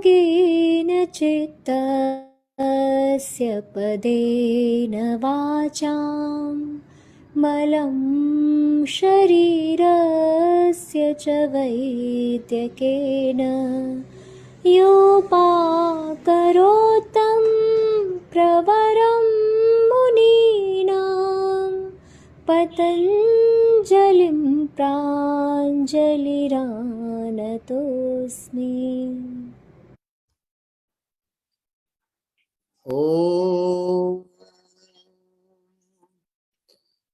योगेन चित्तस्य पदेन वाचां मलं शरीरस्य च वैद्यकेन योपाकरोत्तं प्रवरं मुनीनां पतञ्जलिं प्राञ्जलिरानतोऽस्मि। ॐ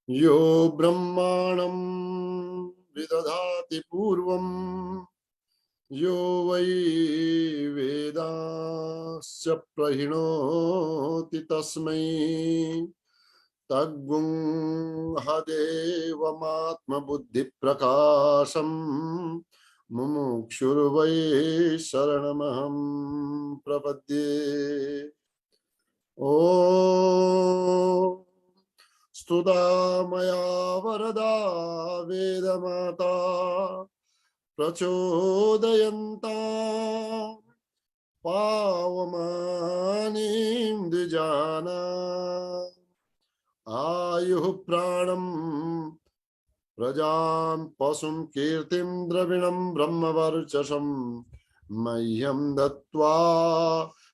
यो ब्रह्माणं विदधाति पूर्वं यो वै वेदांश्च प्रहिणोति तस्मै तद्गुंहदेवमात्मबुद्धिप्रकाशं मुमुक्षुर्वै शरणमहं प्रपद्ये। ॐ स्तुता मया वरदा वेदमाता प्रचोदयन्ता पावमानीं द्विजाना आयुः प्राणं प्रजां पशुं कीर्तिं द्रविणं ब्रह्मवर्चसं मह्यं दत्त्वा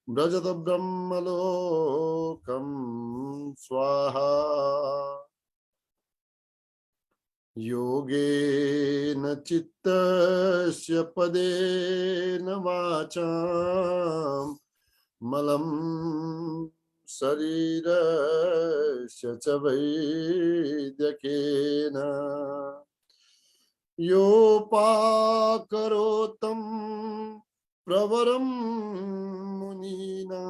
व्रजत ब्रह्मलोकं स्वाहा। योगेन चित्तस्य पदेन वाचां मलं शरीरस्य च वैद्यकेन योपाकरोत्तं प्रवरं मुनीनां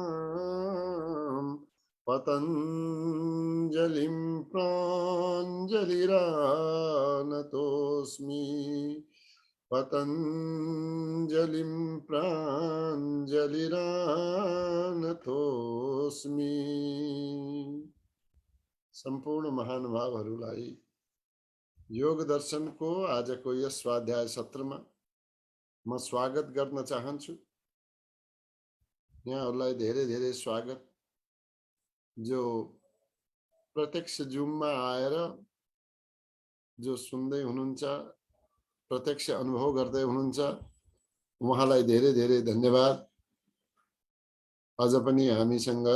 पतञ्जलिं प्राञ्जलिरानतोऽस्मि। पतञ्जलिं प्राञ्जलिरानतोऽस्मि। सम्पूर्ण महानुभावहरूलाई योग दर्शन को आज को यस स्वाध्याय सत्र में म स्वागत गर्न चाहन्छु। यहाँहरूलाई धेरै धेरै स्वागत। जो प्रत्यक्ष जूम में आएर जो सुन्दै हुनुहुन्छ, प्रत्यक्ष अनुभव गर्दै हुनुहुन्छ, उहाँलाई धेरै धेरै धन्यवाद। अझ पनि हामीसँग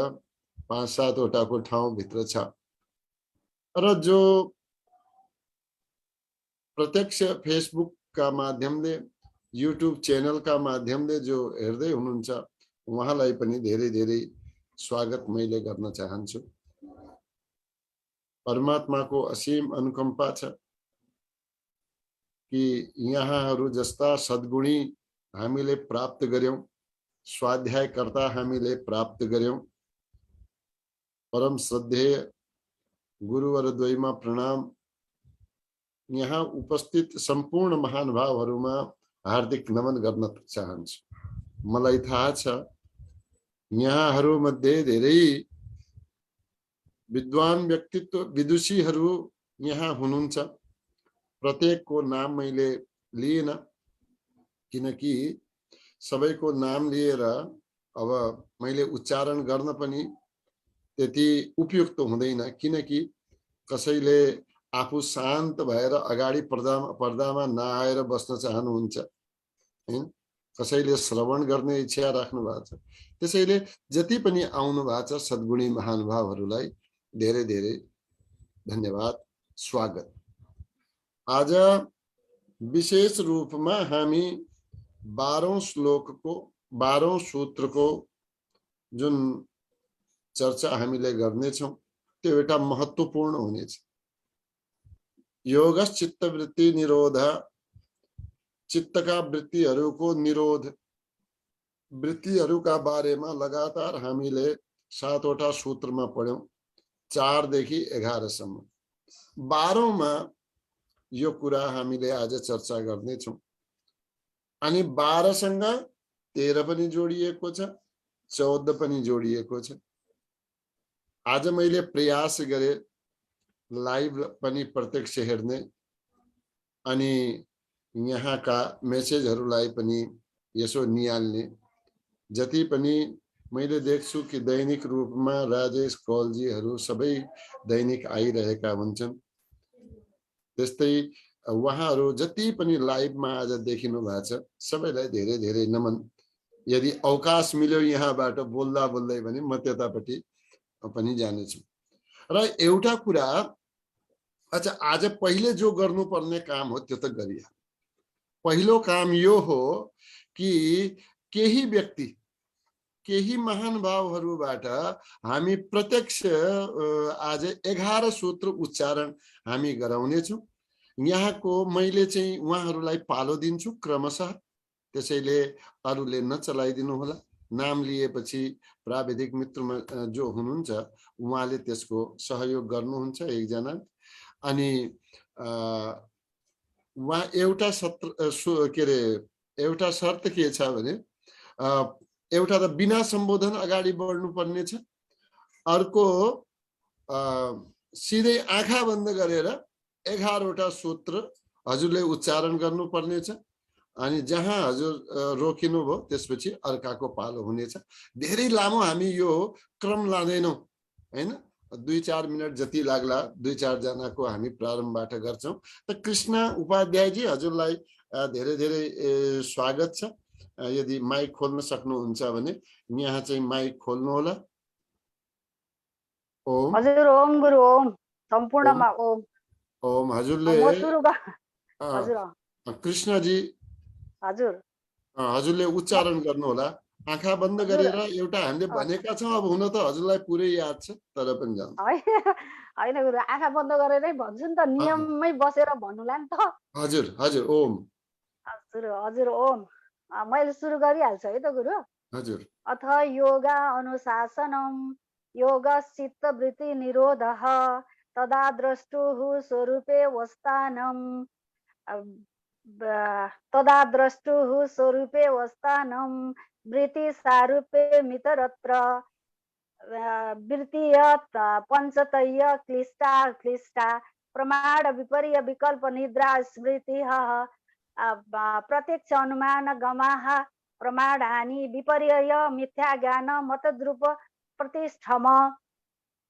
5-7 वटाको ठाउँ भित्र छ र जो प्रत्यक्ष फेसबुक का माध्यमले, युट्युब चैनल का माध्यमले जो हेर्दै हुनुहुन्छ, उहाँलाई पनि धेरै धेरै स्वागत मैले गर्न चाहन्छु। परमात्मा को असीम अनुकंपा छ कि यहाँहरू जस्ता सद्गुणी हामीले प्राप्त गर्यौं, स्वाध्यायकर्ता हामीले प्राप्त गर्यौं। परम श्रद्धेय गुरुवरद्वयमा प्रणाम। यहाँ उपस्थित सम्पूर्ण महानुभावहरूमा हार्दिक नमन गर्न चाहन्छु। मलाई थाहा छ यहाँहरू मध्ये धेरै विद्वान व्यक्तित्व विदुषीहरू यहाँ हुनुहुन्छ। प्रत्येकको नाम मैले लिएन किनकि सबैको नाम लिएर अब मैले उच्चारण गर्न पनि त्यति उपयुक्त हुँदैन, किनकि कसैले आफू शान्त भएर अगाडि पर्दामा नआएर बस्न चाहनुहुन्छ, हैन? कसैले श्रवण गर्ने इच्छा राख्नु भएको छ। त्यसैले जति पनि आउनु भएको छ सद्गुणी महानुभावहरूलाई धेरै धेरै धन्यवाद, स्वागत। आज विशेष रूपमा हामी 12औं श्लोकको 12औं सूत्रको जुन चर्चा हामीले गर्नेछौं त्यो एउटा महत्त्वपूर्ण हुनेछ। योगश्चित्त वृत्ति निरोध, चित्तका वृत्तिहरूको निरोध, वृत्तिहरूका बारेमा लगातार हामीले 7 वटा सूत्रमा पढ्यौं, 4 देखि 11 सम्म। 12औं मा यो कुरा हामीले आज चर्चा गर्नेछौं। अनि 12 सँग 13 पनि जोडिएको छ, 14 पनि जोडिएको छ। आज मैले प्रयास गरे लाइभ पनि प्रत्यक्ष हेर्ने अनि यहाँका मेसेजहरूलाई पनि यसो निहाल्ने, जति पनि मैले देख्छु कि दैनिक रूपमा राजेश कौलजीहरू सबै दैनिक आइरहेका हुन्छन्। त्यस्तै उहाँहरू जति पनि लाइभमा आज देखिनु भएको छ सबैलाई धेरै धेरै नमन। यदि अवकाश मिल्यो यहाँबाट बोल्दा बोल्दै भने म त्यतापट्टि पनि जानेछु। र एउटा कुरा, अच्छा आज पहिले जो गर्नुपर्ने काम हो त्यो त गरिहाल्यो। पहिलो काम यो हो कि केही व्यक्ति केही महानुभावहरूबाट हामी प्रत्यक्ष आज 11 सूत्र उच्चारण हामी गराउनेछौँ। यहाँको मैले चाहिँ उहाँहरूलाई पालो दिन्छु क्रमशः, त्यसैले अरूले नचलाइदिनु होला। नाम लिएपछि प्राविधिक मित्रमा जो हुनुहुन्छ उहाँले त्यसको सहयोग गर्नुहुन्छ एकजना। अनि उहाँ एउटा एउटा शर्त के छ भने एउटा त बिना सम्बोधन अगाडि बढ्नु पर्ने छ, अर्को सिधै आँखा बन्द गरेर 11वटा सूत्र हजुरले उच्चारण गर्नुपर्ने छ। अनि जहाँ हजुर रोकिनु भयो त्यसपछि अर्काको पालो हुनेछ। धेरै लामो हामी यो क्रम लाँदैनौँ हैन, 2-4 मिनट जति लाग्ला, 2-4 जनाको हामी प्रारम्भबाट गर्छौँ। त कृष्ण उपाध्यायजी हजुरलाई धेरै धेरै स्वागत छ। यदि माइक खोल्न सक्नुहुन्छ भने यहाँ चाहिँ माइक खोल्नु होला। ओम हजुर, ओम गुरु ओम, सम्पूर्णमा ओम। ओम हजुरले हजुर कृष्णजी हजुरले उच्चारण गर्नु होला। आँखा बन्द गरेर एउटा हामीले भनेका छौँ, अब हुन त हजुरलाई पुरै याद छ तर पनि जान्छ हैन गुरु, आँखा बन्द गरेरै भन्छु नि त, नियममै बसेर भन्नुला नि त। हजुर हजुर ओम। हजुर ओम। मैले सुरु गरिहाल्छु है त गुरु। हजुर। अथ योगा अनुशासनम योग चित्त वृत्ति निरोधः तदा द्रष्टुः स्वरूपे वस्थानम तदा द्रष्टुः स्वरूपे वस्थानम वृत्ति सारूपे मितरत्र वृत्तियत् पंचतय क्लिष्टा क्लिष्टा प्रमाण विपर्य विकल्प निद्रा स्मृतिः प्रत्यक्ष अनुमान गमाः प्रमाणानि विपर्यय मिथ्या ज्ञान मतद्रुप प्रतिष्ठम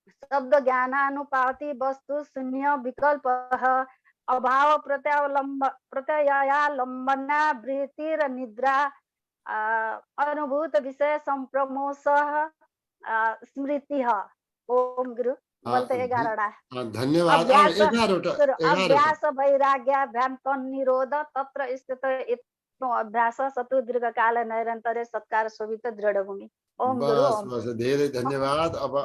शब्द ज्ञानानुपाति वस्तु शून्य विकल्प अभाव प्रत्ययालंबना वृत्तिर निद्रा अनुभूत विषय संप्रमोष स्मृति। ओम गुरु। बोलते 11 धन्यवाद। अभ्यास वैराग्याभ्याम तन्निरोध तत्र स्थित इत्नो अभ्यास सतु दीर्घ काल निरंतर सत्कार शोभित दृढ भूमि। ओम गुरु ओम। बस धेरै धन्यवाद। अब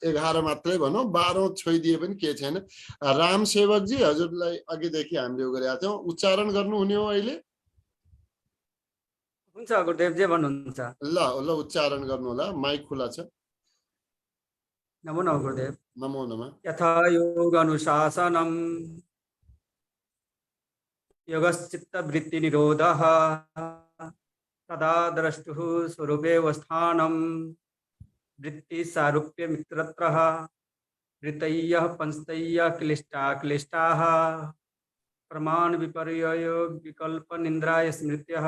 11 मात्रै भनौँ, 12 छोइदिए पनि के छैन। राम सेवकजी हजुरलाई अघिदेखि हामीले गरेका थियौँ, उच्चारण गर्नुहुने हो अहिले? हुन्छ गुरुदेव, जे भन्नुहुन्छ। ल उच्चारण गर्नु होला, माइक खुला छ। नमो नमः गुरुदेव। नमो नमः। यथा योग अनुशासनम योगश्चित्त वृत्ति निरोधः तदा द्रष्टुः स्वरूपे वस्थानम वृत्ति सारूप्य मित्रत्रः वृत्तयः पंचतयः क्लिष्टा क्लिष्टाः प्रमाण विपर्यय विकल्प निन्द्राय स्मृत्यः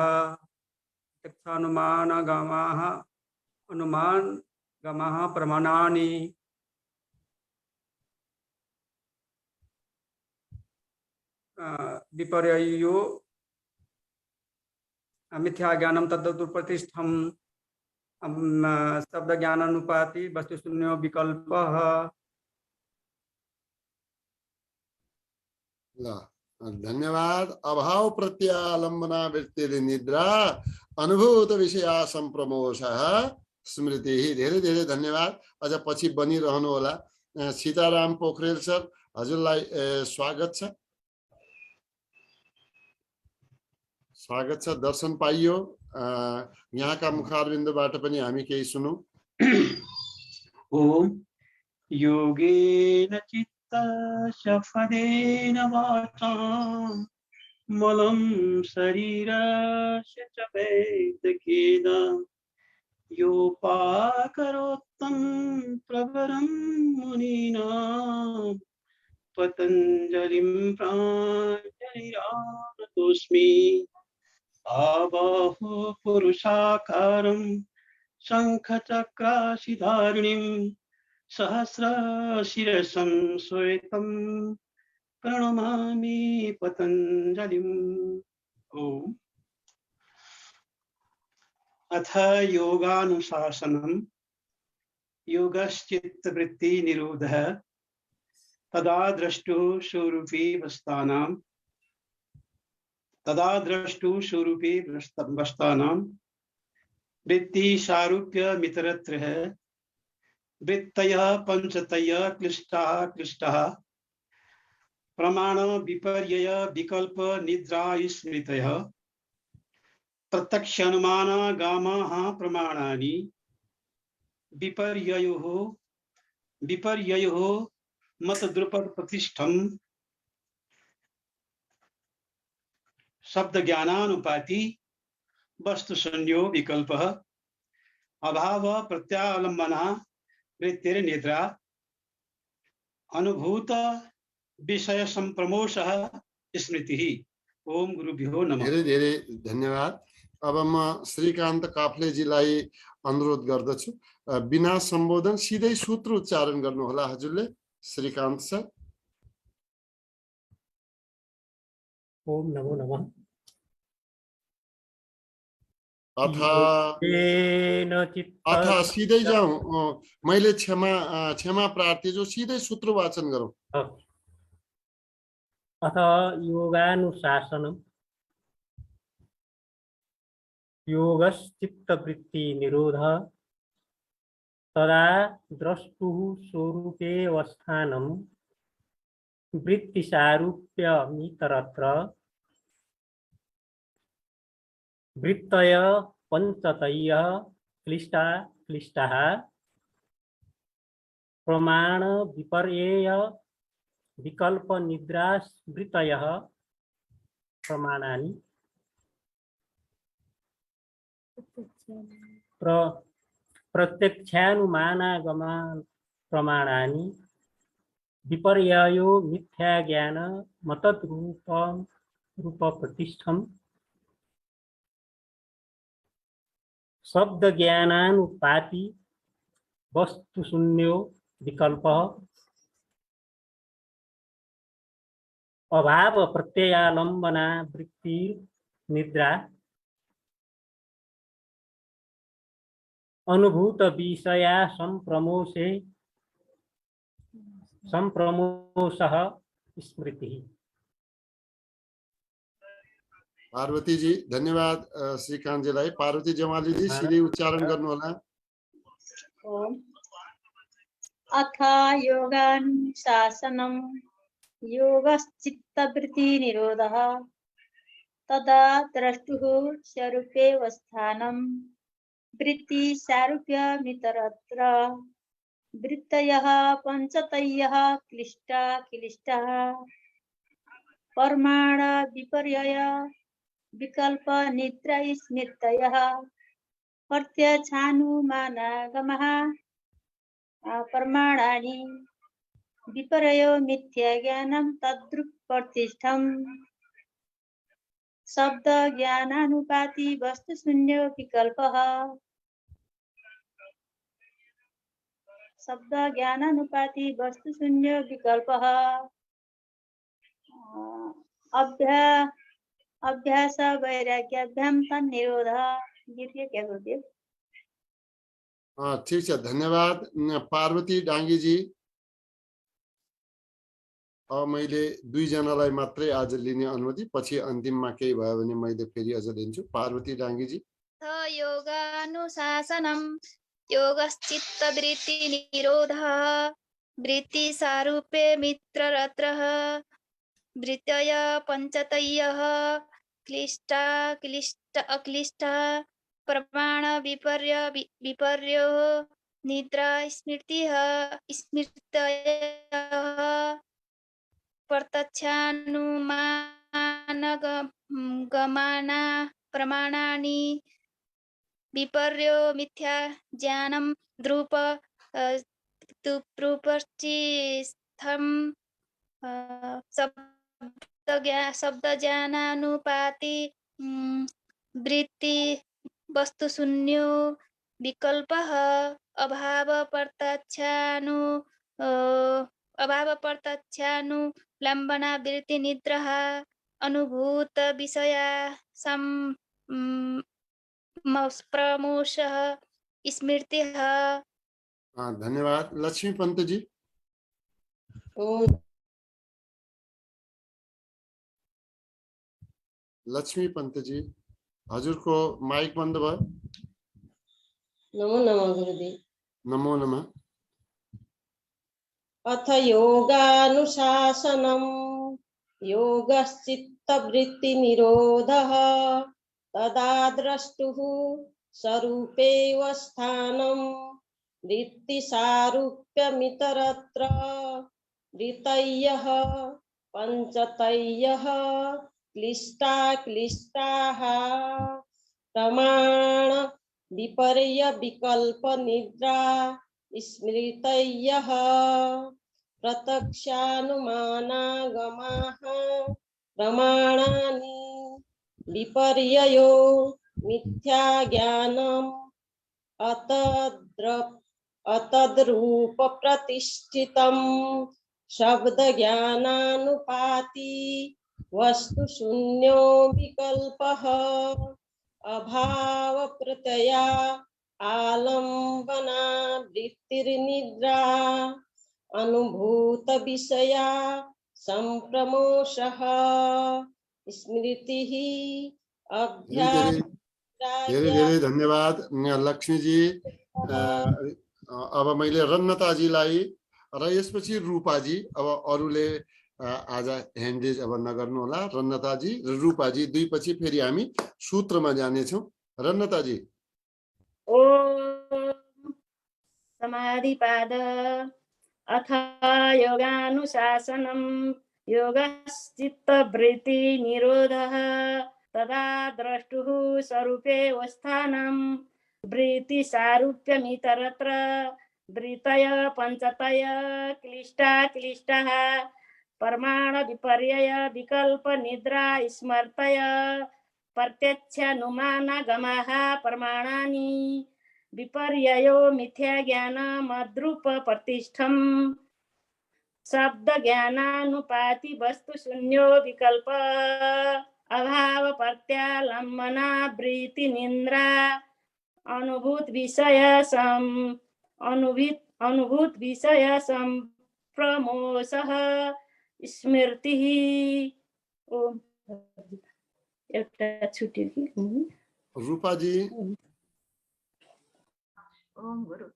अनुमान गमाः प्रमाणानि विपर्ययो मिथ्या ज्ञानम तद्दुर्प्रतिष्ठम शब्द ज्ञानानुपाति वस्तु शून्य विकल्प। धन्यवाद। अभाव प्रत्यालंबना वृत्ति निद्रा अनुभूत विषया संप्रमोष स्मृति। धेरै धेरै धन्यवाद। अझ पछि बनिरहनु होला। सीताराम पोखरेल सर हजुरलाई स्वागत छ। स्वागत छ। दर्शन पाइयो। यहाँका मुखारविन्दबाट पनि हामी केही सुनौं। ओम योगेन चित्त शफदेन वाचा मलं शरीरस्य च वैद्यकेन योपाकरोत्तं प्रवरं मुनीनां पतञ्जलिं प्राञ्जलिरानतोऽस्मि आबाहो पुरुषाकारं शङ्खचक्राशिधारिणीं सहस्रशिरसं श्वेतं प्रणमामि पतञ्जलिम्। ॐ अथ योगानुशासनं योगश्चित्तवृत्तिनिरोधः तदा द्रष्टुः स्वरूपी वस्तानां वृत्ति सारूप्य मितरत्रः वृत्तयः पंचतयः क्लिष्टाः प्रमाण विपर्यय विकल्प निद्रा स्मृतयः प्रत्यक्ष अनुमान गामाः प्रमाणानि विपर्ययोः मतद्रुपद प्रतिष्ठम शब्द ज्ञानानुपाति वस्तु संयो विकल्प अभाव प्रत्यालंबना वृत्तिर्निद्रा अनुभूत विषय संप्रमोषः स्मृतिः। ओम गुरुभ्यो नमः। धेरै धेरै धन्यवाद। अब म श्रीकान्त काफ्लेजीलाई अनुरोध गर्दछु बिना सम्बोधन सिधै सूत्र उच्चारण गर्नुहोला हजुरले। श्रीकान्त सर। ओम नमो नमः। अथ सिधै जाउँ। मैले क्षमा प्रार्थी जो सिधै सूत्र वाचन गरौँ। अथ योगानुशासनम योगश्चित्तवृत्ति निरोधः तदा द्रष्टुः स्वरूपेऽवस्थानं वृत्तिसारूप्यमितरत्र वृत्तय पंचतयः क्लिष्टाः प्रमाण विपर्यय विकल्प निद्रा स्मृतयः प्रमाणानि प्रत्यक्षानुमानागमा प्रमाणानि विपर्ययो मिथ्या ज्ञान मतद्रूप प्रतिष्ठम शब्द ज्ञानानुपाति वस्तु शून्यो विकल्प अभाव प्रत्ययालंबना वृत्ति निद्रा अनुभूत विषया संप्रमोषः स्मृति। पार्वती जी धन्यवाद श्रीकान्त जीलाई। पार्वती जमाली जी सिधै उच्चारण गर्नुहोला। अथ योगानुशासनं योगश्चित्तवृत्ति निरोधः तदा द्रष्टुः स्वरूपेऽवस्थानं वृत्ति सारूप्यमितरत्र वृत्तयः पंचतयः क्लिष्टाः प्रमाण विपर्यय विकल्प निद्रा स्मृतयः प्रत्यक्षानुमानागमः प्रमाणानि विपर्ययो मिथ्या ज्ञानं तद्रुप प्रतिष्ठम शब्द ज्ञानानुपाति वस्तु शून्यो विकल्पः शब्द ज्ञानानुपाति वस्तु शून्यो विकल्पः अभ्यास वैराग्याभ्याम तन्निरोधः। क्या बोलते? ठीक छ धन्यवाद पार्वती डाङ्गी जी। अब मैले दुईजनालाई मात्रै आज लिने अनुमति, पछि अन्तिममा केही भयो भने मैले फेरि अझ लिन्छु। पार्वती डाङ्गी जी। योगानुशासनं योगश्चित्तवृत्ति निरोधः वृत्ति सारूपे मित्ररत्रः वृत्तय पंचतयः अक्लिष्टा प्रमाण विपर्यो निद्रा स्मृतयः प्रत्यक्षानुमानगमना प्रमाणानि विपर्यो मिथ्या ज्ञानं प्रतिष्ठम शब्द ज्ञानानुपाति वृत्ति वस्तु शून्यो विकल्पः अभावप्रत्यक्षानुलम्बना वृत्तिनिद्रः अनुभूतविषया प्रमोषः स्मृतिः। धन्यवाद। लक्ष्मी पंत जी। लक्ष्मी पंत जी, हजुर को माइक बंद भयो। नमो नमः गुरुदेव। नमो नमः। अथ योगानुशासनम् योगश्चित्तवृत्तिनिरोधः तदा द्रष्टुः स्वरूपेव स्थानं वृत्तिसारूप्यमितरत्र वृत्तयः पञ्चतयः क्लिष्टाः प्रमाण विपर्य विकल्प निद्रा स्मृतयः प्रत्यक्षानुमानागमाः प्रमाणानि विपर्ययो मिथ्या ज्ञानम् अतद्रूप प्रतिष्ठितं शब्द ज्ञानानुपाति वस्तु शून्यो विकल्पः अभाव प्रत्यया आलम्बना वृत्तिर्निद्रा अनुभूत विषया संप्रमोषः स्मृतिः अभ्यास। धेरै धन्यवाद लक्ष्मी जी। अब मैले रन्नताजीलाई र यसपछि रूपाजी, अब अरूले आज ह्यान्ड रेज अब नगर्नु होला। रन्नताजी र रूपाजी दुई पछि फेरि हामी सूत्रमा जानेछौँ। रन्नताजी। ओम समाधिपाद अथ योगानुशासनं योगश्चित्तवृत्ति निरोधः तदा द्रष्टुः स्वरूपेवस्थानं वृत्तिसारूप्यमितरत्र वृत्तय पञ्चतय क्लिष्टाः प्रमाण विपर्यय विकल्प निद्रा स्मृतय प्रत्यक्षानुमानागमाः प्रमाणानि विपर्ययो मिथ्या ज्ञानमद्रूप प्रतिष्ठं शब्द ज्ञानानुपाति वस्तु शून्यो विकल्प अभाव प्रत्यालम्बना वृत्ति निद्रा अनुभूत विषय संप्रमोषः स्मृतिः। ओम एउटा छुट्यो कि रूपाजी। ओम गुरु।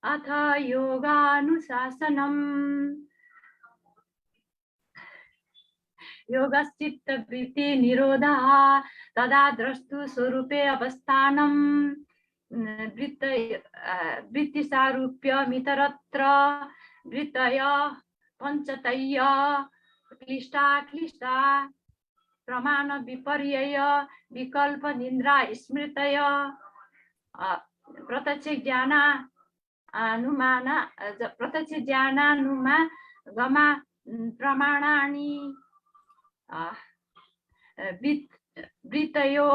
अथ योगानुशासनम् योगश्चित्तवृत्ति निरोधः तदा द्रष्टु स्वरूपे अवस्थानं वृत्तिसारूप्यमितरत्र वृत्तय पञ्चतय क्लिष्टा प्रमाण विपर्यय विकल्प निद्रा स्मृतय प्रत्यक्ष ज्ञानानुमा प्रमाणानि वृत्तयो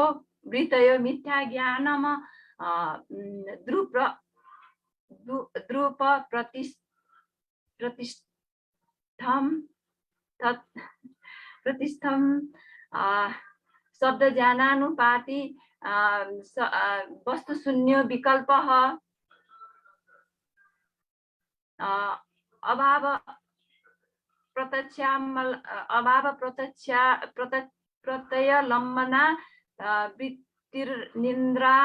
मिथ्या ज्ञानम द्रूप प्रतिष्ठम शब्द ज्ञानानुपाति वस्तु शून्य विकल्प अभाव प्रत्यय लम्बना वृत्तिर्निद्रा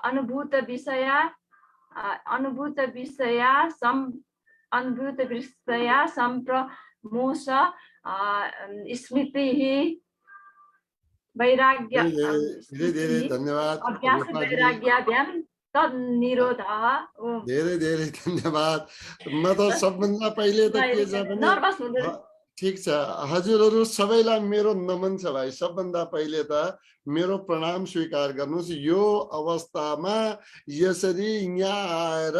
अनुभूत विषया संप्रमोष स्मृतिः वैराग्य धन्यवाद। अभ्यास वैराग्याभ्याम तन्निरोधः। धेरै धन्यवाद। म त सबभन्दा पहिले त के छ भने ठीक छ, हजुरहरू सबैलाई मेरो नमन छ भाइ। सबभन्दा पहिले त मेरो प्रणाम स्वीकार गर्नुहोस्। यो अवस्थामा यसरी यहाँ आएर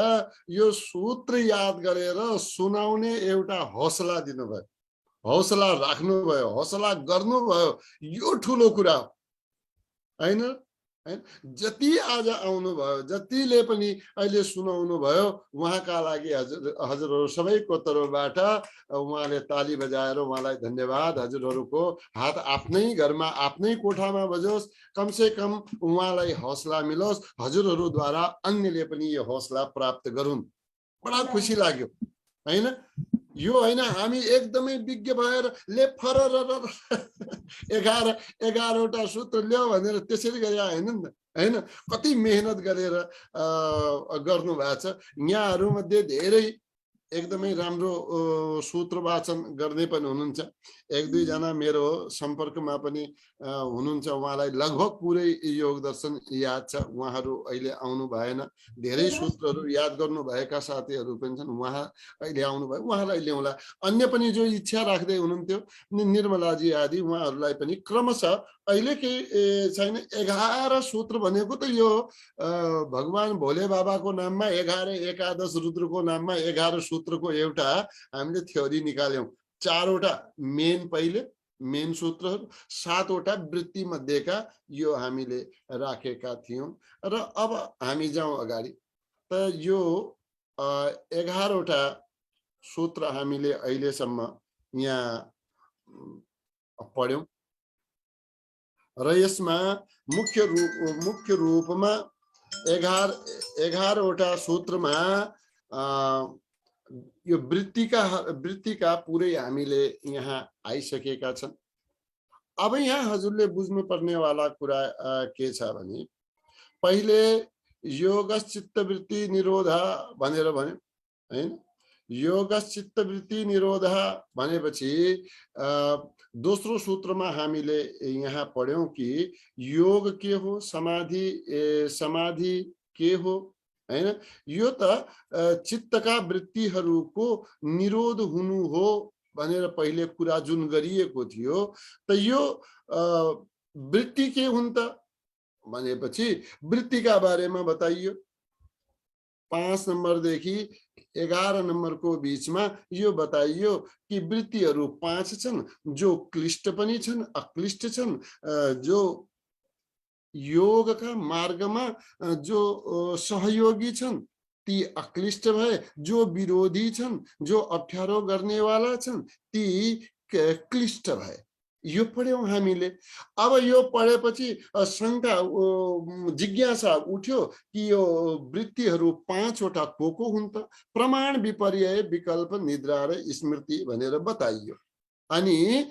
यो सूत्र याद गरेर सुनाउने एउटा हौसला दिनुभयो, हौसला राख्नुभयो, हौसला गर्नुभयो, यो ठुलो कुरा होइन। हैन। जति आज आउनुभयो, जतिले पनि अहिले सुनाउनु भयो, उहाँका लागि हजुरहरू सबैको तर्फबाट उहाँले ताली बजाएर उहाँलाई धन्यवाद। हजुरहरूको हात आफ्नै घरमा आफ्नै कोठामा बजोस्, कमसे कम उहाँलाई हौसला मिलोस्, हजुरहरूद्वारा अन्यले पनि यो हौसला प्राप्त गरून्। बडा खुसी लाग्यो हैन। यो हैन हामी एकदमै विज्ञ भएर ले फरर 11वटा सूत्र ल्याऊ भनेर त्यसरी गरे हैन नि त, हैन। कति मेहनत गरेर गर्नु भएको छ। यहाँहरू मध्ये धेरै एकदमै राम्रो सूत्र वाचन गर्ने पनि हुनुहुन्छ। एक दुई जना मेरो सम्पर्कमा पनि हुनुहुन्छ, उहाँलाई लगभग पुरै योग दर्शन याद छ। उहाँहरू अहिले आउनु भएन। धेरै सूत्रहरू याद गर्नु भएका साथीहरू पनि छन्, उहाँ अहिले आउनु भयो, उहाँलाई ल्याउँला। अन्य पनि जो इच्छा राख्दै हुनुहुन्थ्यो निर्मलाजी आदि, उहाँहरूलाई पनि क्रमशः अहिले केही छैन। 11 सूत्र भनेको त यो भगवान भोले बाबाको नाममा 11 एकादश रुद्रको नाममा 11 सूत्रको एउटा हामीले थ्योरी निकाल्यौं। 4वटा मेन पहिले मेन सूत्रहरू, 7वटा वृत्ति मध्येका यो हामीले राखेका थियौं। र अब हामी जाउँ अगाडि। त यो 11वटा सूत्र हामीले अहिलेसम्म यहाँ पढ्यौं र यसमा मुख्य रूपमा 11वटा सूत्रमा यो वृत्तिका पुरै हामीले यहाँ आइसकेका छन्। अब यहाँ हजुरले बुझ्नुपर्ने वाला कुरा के छ भने, पहिले योगश्चित्तवृत्ति निरोध भनेर भन्यो हैन। योगश्चित्तवृत्ति निरोध भनेपछि दोस्रो सूत्रमा हामीले यहाँ पढ्यौं कि योग के हो, समाधि के हो हैन। यो त चित्तका वृत्तिहरूको निरोध हुनु हो भनेर पहिले कुरा जुन गरिएको थियो। त यो वृत्ति के हुन् त भनेपछि वृत्तिका बारेमा बताइयो। 5 नम्बरदेखि 11 नम्बरको बीचमा यो बताइयो कि वृत्तिहरू 5 छन्, जो क्लिष्ट पनि छन्, अक्लिष्ट छन्। जो योगका मार्गमा जो सहयोगी छन् ती अक्लिष्ट भए, जो विरोधी छन्, जो अप्ठ्यारो गर्नेवाला छन् ती क्लिष्ट भए। यो पढ्यौं हामीले। अब यो पढेपछि शंका जिज्ञासा उठ्यो कि यो वृत्तिहरू 5वटा को हुन् त? प्रमाण, विपर्यय, विकल्प, निद्रा र स्मृति भनेर बताइयो। अनि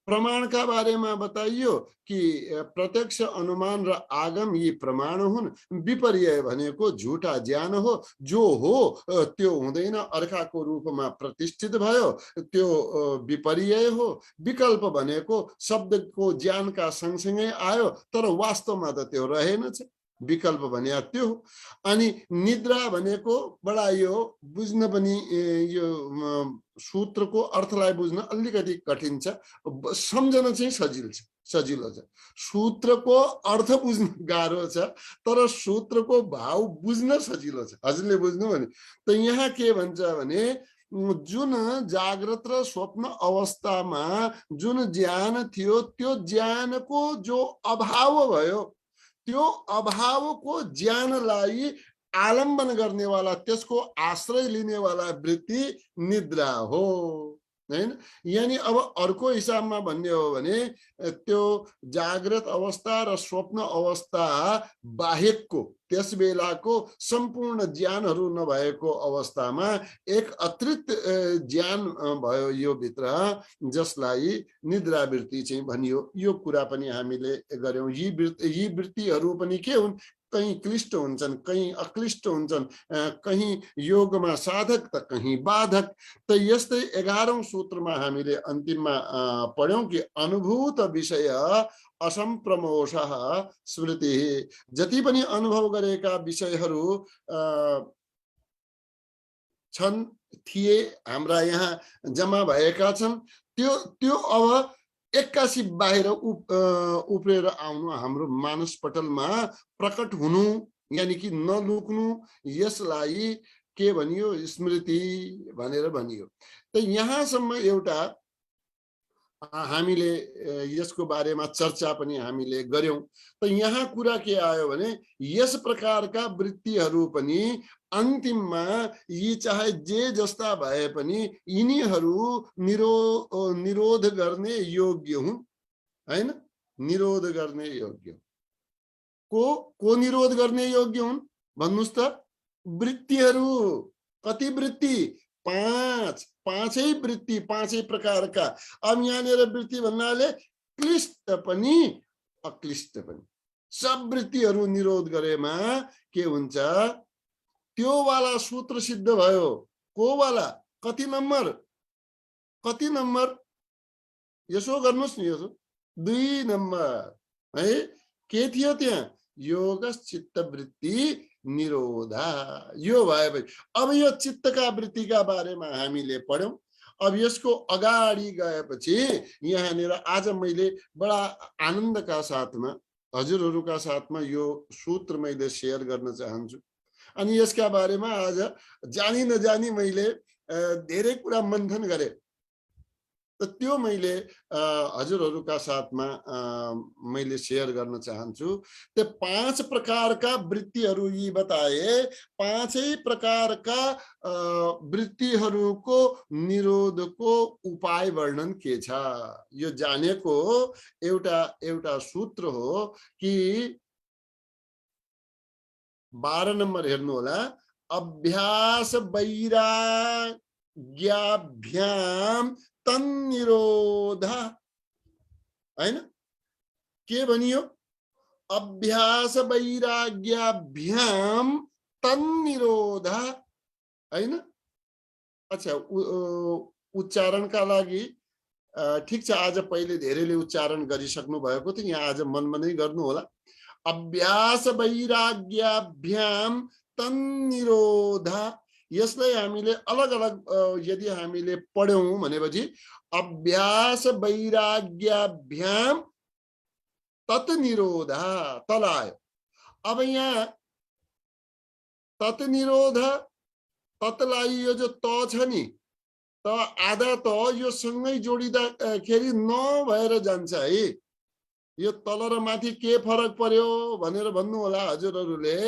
प्रमाणका बारेमा बताइयो कि प्रत्यक्ष, अनुमान र आगम यी प्रमाण हुन्। विपर्यय भनेको झुटा ज्ञान हो, जो हो त्यो हुँदैन, अर्काको रूपमा प्रतिष्ठित भयो, त्यो विपर्यय हो। विकल्प भनेको शब्दको ज्ञानका सँगसँगै आयो तर वास्तवमा त त्यो रहेनछ, विकल्प भने त्यो हो। अनि निद्रा भनेको बडा यो बुझ्न पनि यो सूत्रको अर्थलाई बुझ्न अलिकति कठिन छ, सम्झन चाहिँ सजिलो छ। सूत्रको अर्थ बुझ्न गाह्रो छ तर सूत्रको भाव बुझ्न सजिलो छ। हजुरले बुझ्नु भने त यहाँ के भन्छ भने जुन जागृत र स्वप्न अवस्थामा जुन ज्ञान थियो त्यो ज्ञानको जो अभाव भयो, त्यो अभावको ज्ञानलाई आलम्बन गर्नेवाला, त्यसको आश्रय लिनेवाला वृत्ति निद्रा हो हैन। यानी अब अर्को हिसाबमा भन्ने हो भने त्यो जागृत अवस्था र स्वप्न अवस्था बाहेकको त्यस बेलाको सम्पूर्ण ज्ञानहरू नभएको अवस्थामा एक अतिरिक्त ज्ञान भयो यो भित्र, जसलाई निद्रावृत्ति चाहिँ भनियो। यो कुरा पनि हामीले गर्यौं। यी वृत्तिहरू पनि के हुन्, कहीं क्लिष्ट हुन्छन्, कहीं अक्लिष्ट हुन्छन्, कहीं योगमा साधक त कहीं बाधक। त यस्तै 11औं सूत्रमा हामीले अन्तिममा पढ्यौं कि अनुभूत विषय असम्प्रमोषः स्मृति। जति पनि अनुभव गरेका विषयहरू छन्, थिए, हाम्रा यहाँ जम्मा भएका छन्, त्यो अब एक्कासी बाहिर उप्रेर आउनु, हाम्रो मानस पटलमा प्रकट हुनु, यानी कि नलुक्नु, यसलाई के भनियो, स्मृति भनेर भनियो। त यहाँसम्म एउटा हामीले यसको बारेमा चर्चा पनि हामीले गर्यौं। त यहाँ कुरा के आयो भने यस प्रकारका वृत्तिहरू पनि अन्तिममा यी चाहे जे जस्ता भए पनि यिनीहरू निरोध गर्ने योग्य हुन्, हैन? निरोध गर्ने योग्य को निरोध गर्ने योग्य हुन् भन्नुस् त? वृत्तिहरू। कति वृत्ति? 5 पाँचै वृत्ति, 5 प्रकारका। अब यहाँनिर वृत्ति भन्नाले क्लिष्ट पनि अक्लिष्ट पनि सब वृत्तिहरू निरोध गरेमा के हुन्छ? त्यो वाला सूत्र सिद्ध भयो। को वाला? कति नम्बर? कति नम्बर? यसो गर्नुस् नि, यसो 2 नम्बर है। के थियो त्यहाँ? योग चित्त वृत्ति निरोधा। यो भएपछि अब यो चित्तका वृत्तिका बारेमा हामीले पढ्यौं। अब यसको अगाडि गएपछि यहाँनिर आज मैले बडा आनन्दका साथमा हजुरहरूका साथमा यो सूत्र मैले शेयर गर्न चाहन्छु। अनि यसका बारेमा आज जानी नजानी मैले धेरै कुरा मन्थन गरे। त त्यो मैले हजुरहरूका साथमा मैले शेयर गर्न चाहन्छु। त्यो 5 प्रकारका वृत्तिहरू यी बताए। 5 प्रकारका वृत्तिहरूको निरोधको उपाय वर्णन के छ? यो जानेको एउटा सूत्र हो कि 12 नम्बर हेर्नु होला। अभ्यास वैराग्याभ्याम तन्निरोध, हैन? के भनियो? अभ्यास वैराग्याभ्याम तन्निरोध, हैन? अच्छा, उच्चारणका लागि ठीक छ। आज पहिले धेरैले उच्चारण गरिसक्नु भएको थियो, यहाँ आज मनमा नै गर्नु होला। अभ्यास वैराग्याभ्याम तन्निरोध। यसलाई हामीले अलग अलग यदि हामीले पढ्यौं भनेपछि अभ्यास वैराग्याभ्याम तत्निरोध तल आयो। अब यहाँ तत्निरोध, तत्लाई यो जो त छ नि, त आधा त यो सँगै जोडिँदाखेरि न भएर जान्छ है। यो तल र माथि के फरक पर्यो भनेर भन्नु होला हजुरहरूले।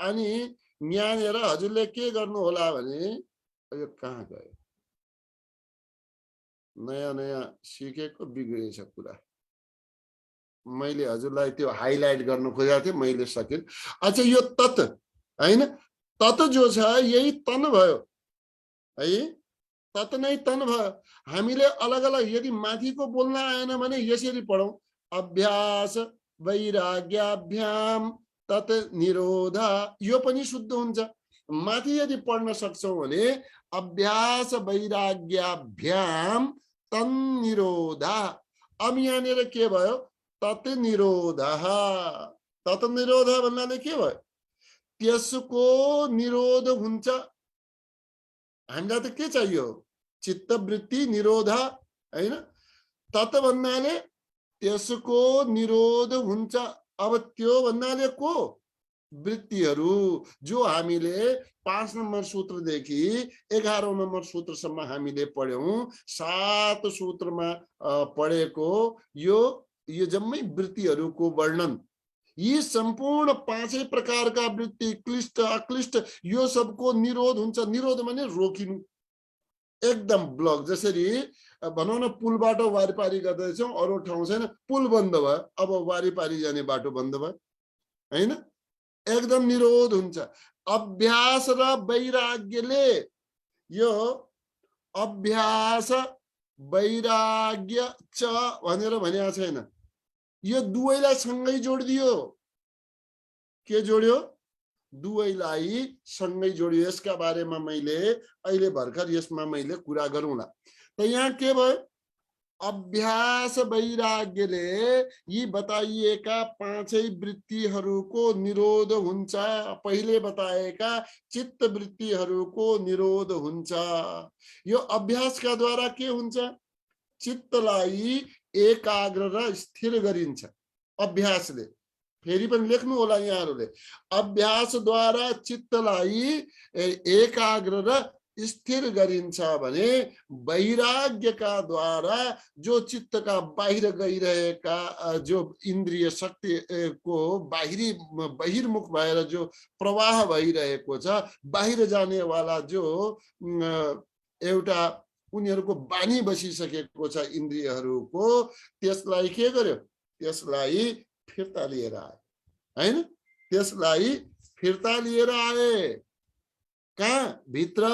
अनि यहाँनिर हजुरले के गर्नु होला भने, यो कहाँ गयो? नयाँ नयाँ सिकेको बिग्रेछ कुरा। मैले हजुरलाई त्यो हाइलाइट गर्न खोजेको थिएँ, मैले सकिन। अच्छा, यो तत् हैन? तत् जो छ यही तन भयो है। तत् नै तन भयो। हामीले अलग अलग यदि माथिको बोल्न आएन भने यसरी पढौं। अभ्यास वैराग्याभ्याम तत् निरोध, यो पनि शुद्ध हुन्छ। माथि यदि पढ्न सक्छौं भने अभ्यास वैराग्याभ्याम तन्निरोध। अब यहाँनिर के भयो? तत् निरोध। तत् निरोध भन्नाले के भयो? त्यसको निरोध हुन्छ। हामीलाई त के चाहियो? चित्तवृत्ति निरोध, हैन? तत् भन्नाले त्यसको निरोध हुन्छ। अब त्यो भन्नाले को? वृत्तिहरू जो हामीले 5 नम्बर सूत्रदेखि 11औं नम्बर सूत्रसम्म हामीले पढ्यौं। 7 सूत्रमा पढेको यो जम्मै वृत्तिहरूको वर्णन। यी सम्पूर्ण 5 प्रकारका वृत्ति, क्लिष्ट अक्लिष्ट, यो सबको निरोध हुन्छ। निरोध माने रोकिनु, एकदम ब्लक। जसरी भनौं न, पुल बाटो वारिपारी गर्दैछौं, अरू ठाउँ छैन, पुल बन्द भयो, अब वारिपारी जाने बाटो बन्द भयो, हैन? एकदम निरोध हुन्छ। अभ्यास र वैराग्यले, यो अभ्यास वैराग्य च भनेर भनेको छैन, यो दुवैलाई सँगै जोडिदियो। के जोड्यो? दुवैलाई सँगै जोडियो। यसका बारेमा मैले अहिले भर्खर यसमा मैले कुरा गरौँला। त यहाँ के भयो? अभ्यास वैराग्यले यी बताइएका 5 वृत्तिहरूको निरोध हुन्छ। पहिले बताएका चित्त वृत्तिहरूको निरोध हुन्छ। यो अभ्यासका द्वारा के हुन्छ? चित्तलाई एकाग्र र स्थिर गरिन्छ अभ्यासले। फेरि पनि लेख्नु होला यहाँहरूले। अभ्यास द्वारा चित्तलाई एकाग्र र स्थिर गरिन्छ भने वैराग्यका द्वारा जो चित्तका बाहिर गइरहेका जो इन्द्रिय शक्तिको बहिर्मुख भएर जो प्रवाह भइरहेको छ, बाहिर जाने वाला जो एउटा उनीहरूको बानी बसिसकेको छ इन्द्रियहरूको, त्यसलाई के गर्यो? त्यसलाई फिर्ता लिएर आए, हैन? त्यसलाई फिर्ता लिएर आए कहाँ? भित्र।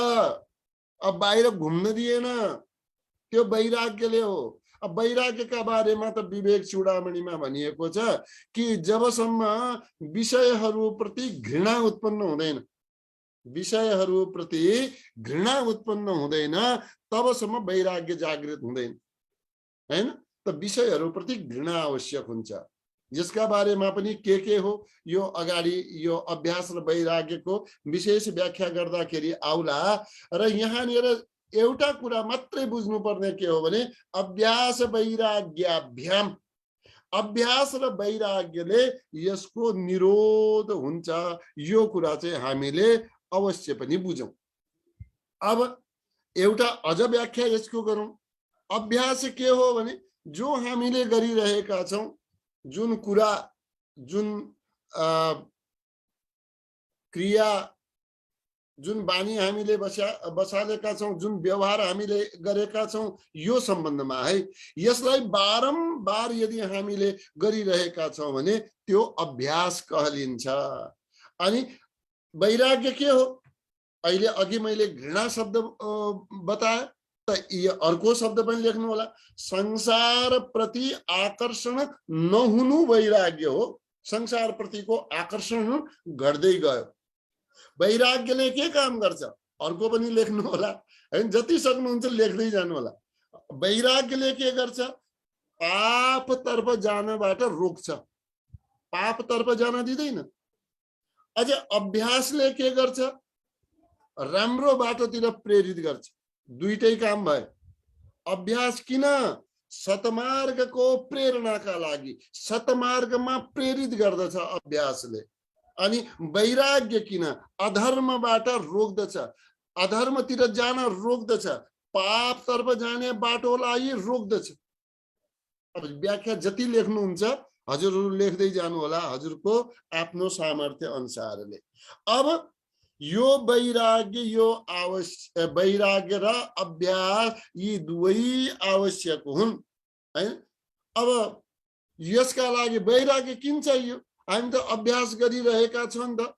अब बाहिर घुम्न दिएन, त्यो वैराग्यले हो। अब वैराग्यका बारेमा त विवेक चूडामणिमा भनिएको छ कि जबसम्म विषयहरूप्रति घृणा उत्पन्न हुँदैन, विषयहरूप्रति घृणा उत्पन्न हुँदैन, तबसम्म वैराग्य जागृत हुँदैन, हैन? त विषयहरूप्रति घृणा आवश्यक हुन्छ। यसका बारेमा पनि के हो, यो अगाडि यो अभ्यास र वैराग्यको विशेष व्याख्या गर्दाखेरि आउला। र यहाँनिर एउटा कुरा मात्रै बुझ्नुपर्ने के हो भने अभ्यास वैराग्याभ्याम, अभ्यास र वैराग्यले यसको निरोध हुन्छ, यो कुरा चाहिँ हामीले अवश्य पनि बुझौं। अब एउटा अझ व्याख्या यसको गरौं। अभ्यास के हो भने जो हामीले गरिरहेका छौं, जुन कुरा, जुन क्रिया, जुन बानी हामीले बसालेका छौं, जुन व्यवहार हामीले गरेका छौं, यो सम्बन्धमा है, यसलाई बारम्बार यदि हामीले गरिरहेका छौं भने त्यो अभ्यास कहलिन्छ। अनि वैराग्य के हो? अहिले अघि मैले घृणा शब्द बताए, त यो अर्को शब्द पनि लेख्नु होला, संसार प्रति आकर्षण नहुनु वैराग्य हो। संसार प्रतिको आकर्षण घट्दै गयो। वैराग्यले के काम गर्छ? अर्को पनि लेख्नु होला, हैन? जति सक्नुहुन्छ लेख्दै जानु होला। वैराग्यले के गर्छ? पापतर्फ जानबाट रोक्छ, पापतर्फ जान दिँदैन। अझ अभ्यासले के गर्छ? राम्रो बाटोतिर प्रेरित गर्छ। दुईटै काम भयो। अभ्यास किन? सतमार्गको प्रेरणाका लागि, सतमार्गमा प्रेरित गर्दछ अभ्यासले। अनि वैराग्य किन? अधर्मबाट रोक्दछ, अधर्मतिर जान रोक्दछ, पापतर्फ जाने बाटोलाई रोक्दछ। अब व्याख्या जति लेख्नुहुन्छ हजुरहरू लेख्दै जानु होला, हजुरको आफ्नो सामर्थ्य अनुसारले। अब यो वैराग्य, यो आवश्यक, वैराग्य र अभ्यास यी दुवै आवश्यक हुन्, हैन? अब यसका लागि वैराग्य किन चाहियो? हामी त अभ्यास गरिरहेका छौं नि त।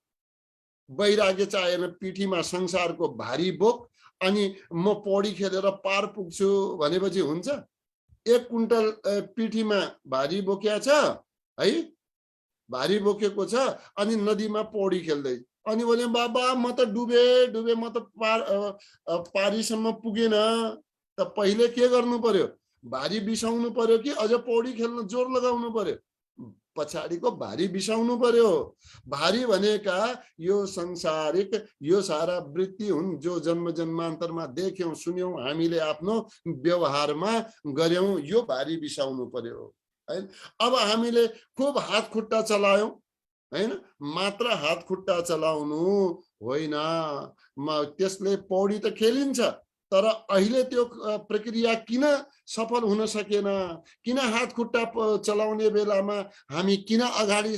वैराग्य चाहिएन पिठीमा संसारको भारी बोक अनि म पौडी खेलेर पार पुग्छु भनेपछि हुन्छ? 1 कुन्टल पिठीमा भारी बोकेको छ है, भारी बोकेको छ, अनि नदीमा पौडी खेल्दै, अनि भने बाबा म त डुबे म त पारीसम्म पुगेन। त पहिले के गर्नु पर्यो? भारी बिसाउनु पर्यो कि अझ पौडी खेल्न जोर लगाउनु पर्यो? पछाडिको भारी बिसाउनु पर्यो। भारी भनेका यो संसारिक, यो सारा वृत्ति हुन् जो जन्म जन्मान्तरमा देख्यौं, सुन्यौं, हामीले आफ्नो व्यवहारमा गर्यौं, यो भारी बिसाउनु पर्यो, हैन? अब हामीले खूब हात खुट्टा चलायौं, हैन? मात्र हात खुट्टा चलाउनु होइन, त्यसले पौडी त खेलिन्छ, तर अहिले त्यो प्रक्रिया किन सफल हुन सकेन? किन हात खुट्टा चलाउने बेलामा हामी किन अगाडि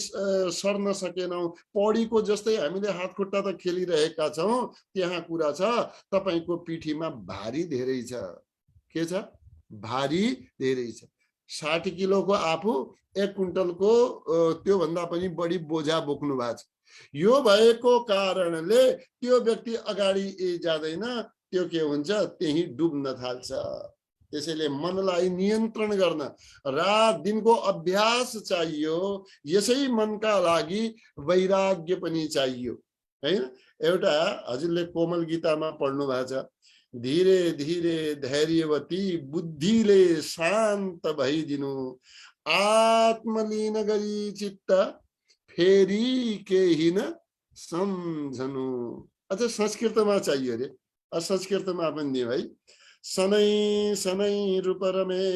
सर्न सकेनौं? पौडीको जस्तै हामीले हात खुट्टा त खेलिरहेका छौं, त्यहाँ कुरा छ तपाईको पिठीमा भारी धेरै छ। के छ? भारी धेरै छ। 60 किलोको आफू 1 कुन्टलको त्यो भन्दा पनि बढी बोझा बोक्नु भएको छ। यो भएको कारणले त्यो व्यक्ति अगाडि जाँदैन, त्यो के हुन्छ? त्यही डुब्न थाल्छ। त्यसैले मनलाई नियन्त्रण गर्न रात दिनको अभ्यास चाहियो। यसै मनका लागि वैराग्य पनि चाहियो, हैन? एउटा हजुरले कोमल गीतामा पढ्नु भएको छ, धीरे धीरे धैर्यवती बुद्धिले शान्त भइदिनु, आत्मलीन गरी चित्त फेरि केही न सम्झनु। अच्छा, संस्कृतमा चाहियो रे, संस्कृतमा पनि दियो है। शनै शनै रूपरमे